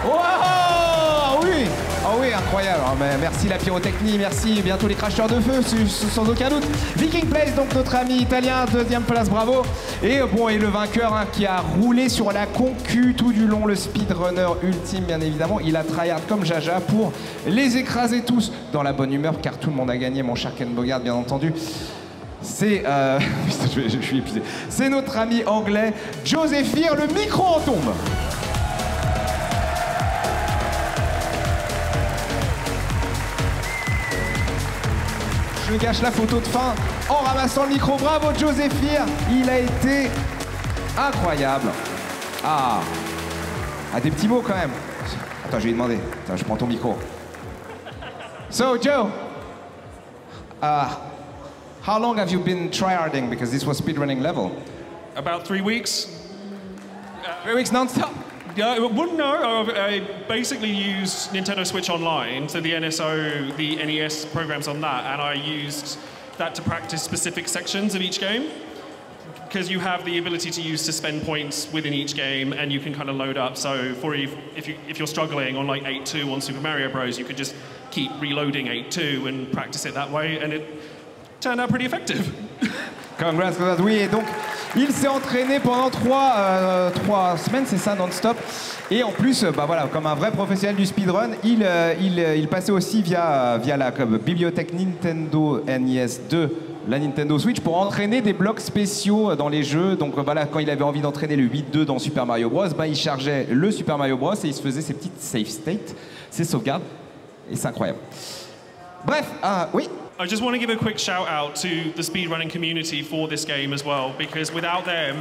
Wow, oui. Oh oui, incroyable. Oh, mais merci la pyrotechnie, merci bientôt les cracheurs de feu, sans aucun doute. Viking Place, donc notre ami italien, 2e place, bravo. Et bon, et le vainqueur qui a roulé sur la concu tout du long, le speedrunner ultime, bien évidemment. Il a tryhard comme Jaja pour les écraser tous dans la bonne humeur, car tout le monde a gagné, mon cher Ken Bogard, bien entendu. C'est je suis épuisé. C'est notre ami anglais, Joséphir, le micro en tombe. Je gâche la photo de fin en ramassant le micro. Bravo Joséphir, il a été incroyable. Ah, des petits mots quand même. Attends, je vais lui demander. Attends, je prends ton micro. So Joe, how long have you been tryharding? Because this was speedrunning level. About 3 weeks. 3 weeks non-stop? Yeah, well, no, I basically use Nintendo Switch Online, so the NSO, the NES programs on that, and I used that to practice specific sections of each game. Because you have the ability to use suspend points within each game, and you can kind of load up. So for if you're struggling on like 8-2 on Super Mario Bros, you could just keep reloading 8-2 and practice it that way, and it turned out pretty effective. Congrats. Oui, et donc il s'est entraîné pendant 3 semaines, c'est ça, non-stop. Et en plus, bah voilà, comme un vrai professionnel du speedrun, il passait aussi via la bibliothèque Nintendo NES 2, la Nintendo Switch, pour entraîner des blocs spéciaux dans les jeux. Donc voilà, quand il avait envie d'entraîner le 8-2 dans Super Mario Bros, bah, il chargeait le Super Mario Bros et il se faisait ses petites save states, ses sauvegardes. Et c'est incroyable. Bref, oui. I just want to give a quick shout out to the speedrunning community for this game as well, because without them,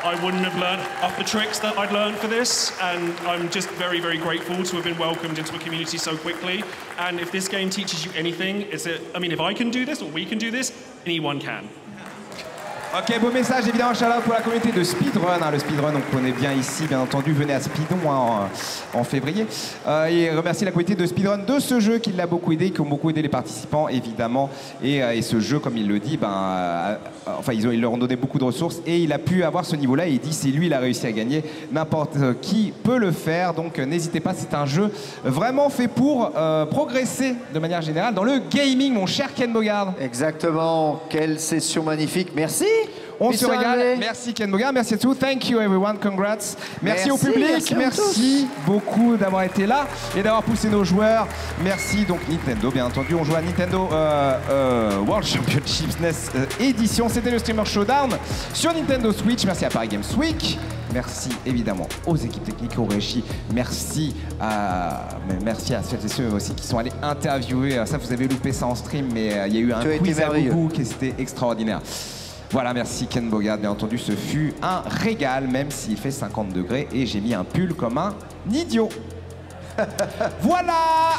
I wouldn't have learned up the tricks that I'd learned for this, and I'm just very, very grateful to have been welcomed into a community so quickly. And if this game teaches you anything, it's that, I mean, if I can do this, or we can do this, anyone can. Ok, beau message évidemment, shout-out pour la communauté de Speedrun. Le Speedrun, on connaît bien ici, bien entendu. Venez à Speedon en février. Et remercier la communauté de Speedrun de ce jeu qui l'a beaucoup aidé, qui ont beaucoup aidé les participants, évidemment. Et ce jeu, comme il le dit, enfin, ils leur ont donné beaucoup de ressources et il a pu avoir ce niveau-là. Et il dit, si lui, il a réussi à gagner, n'importe qui peut le faire. Donc, n'hésitez pas, c'est un jeu vraiment fait pour progresser de manière générale dans le gaming, mon cher Ken Bogard. Exactement. Quelle session magnifique. Merci. On se régale. Merci Ken Bogard, merci à tous. Thank you everyone, congrats. Merci au public, merci beaucoup d'avoir été là et d'avoir poussé nos joueurs. Merci donc Nintendo, bien entendu. On joue à Nintendo World Championships NES édition. C'était le Streamer Showdown sur Nintendo Switch. Merci à Paris Games Week. Merci évidemment aux équipes techniques, aux régies. Merci à celles et ceux aussi qui sont allés interviewer. Ça, vous avez loupé ça en stream, mais il y a eu un quiz à Gougou qui était extraordinaire. Voilà, merci Ken Bogard, bien entendu, ce fut un régal, même s'il fait 50 degrés et j'ai mis un pull comme un idiot. Voilà,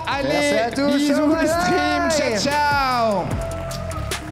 allez, merci à tous, bisous les streams, ciao ciao.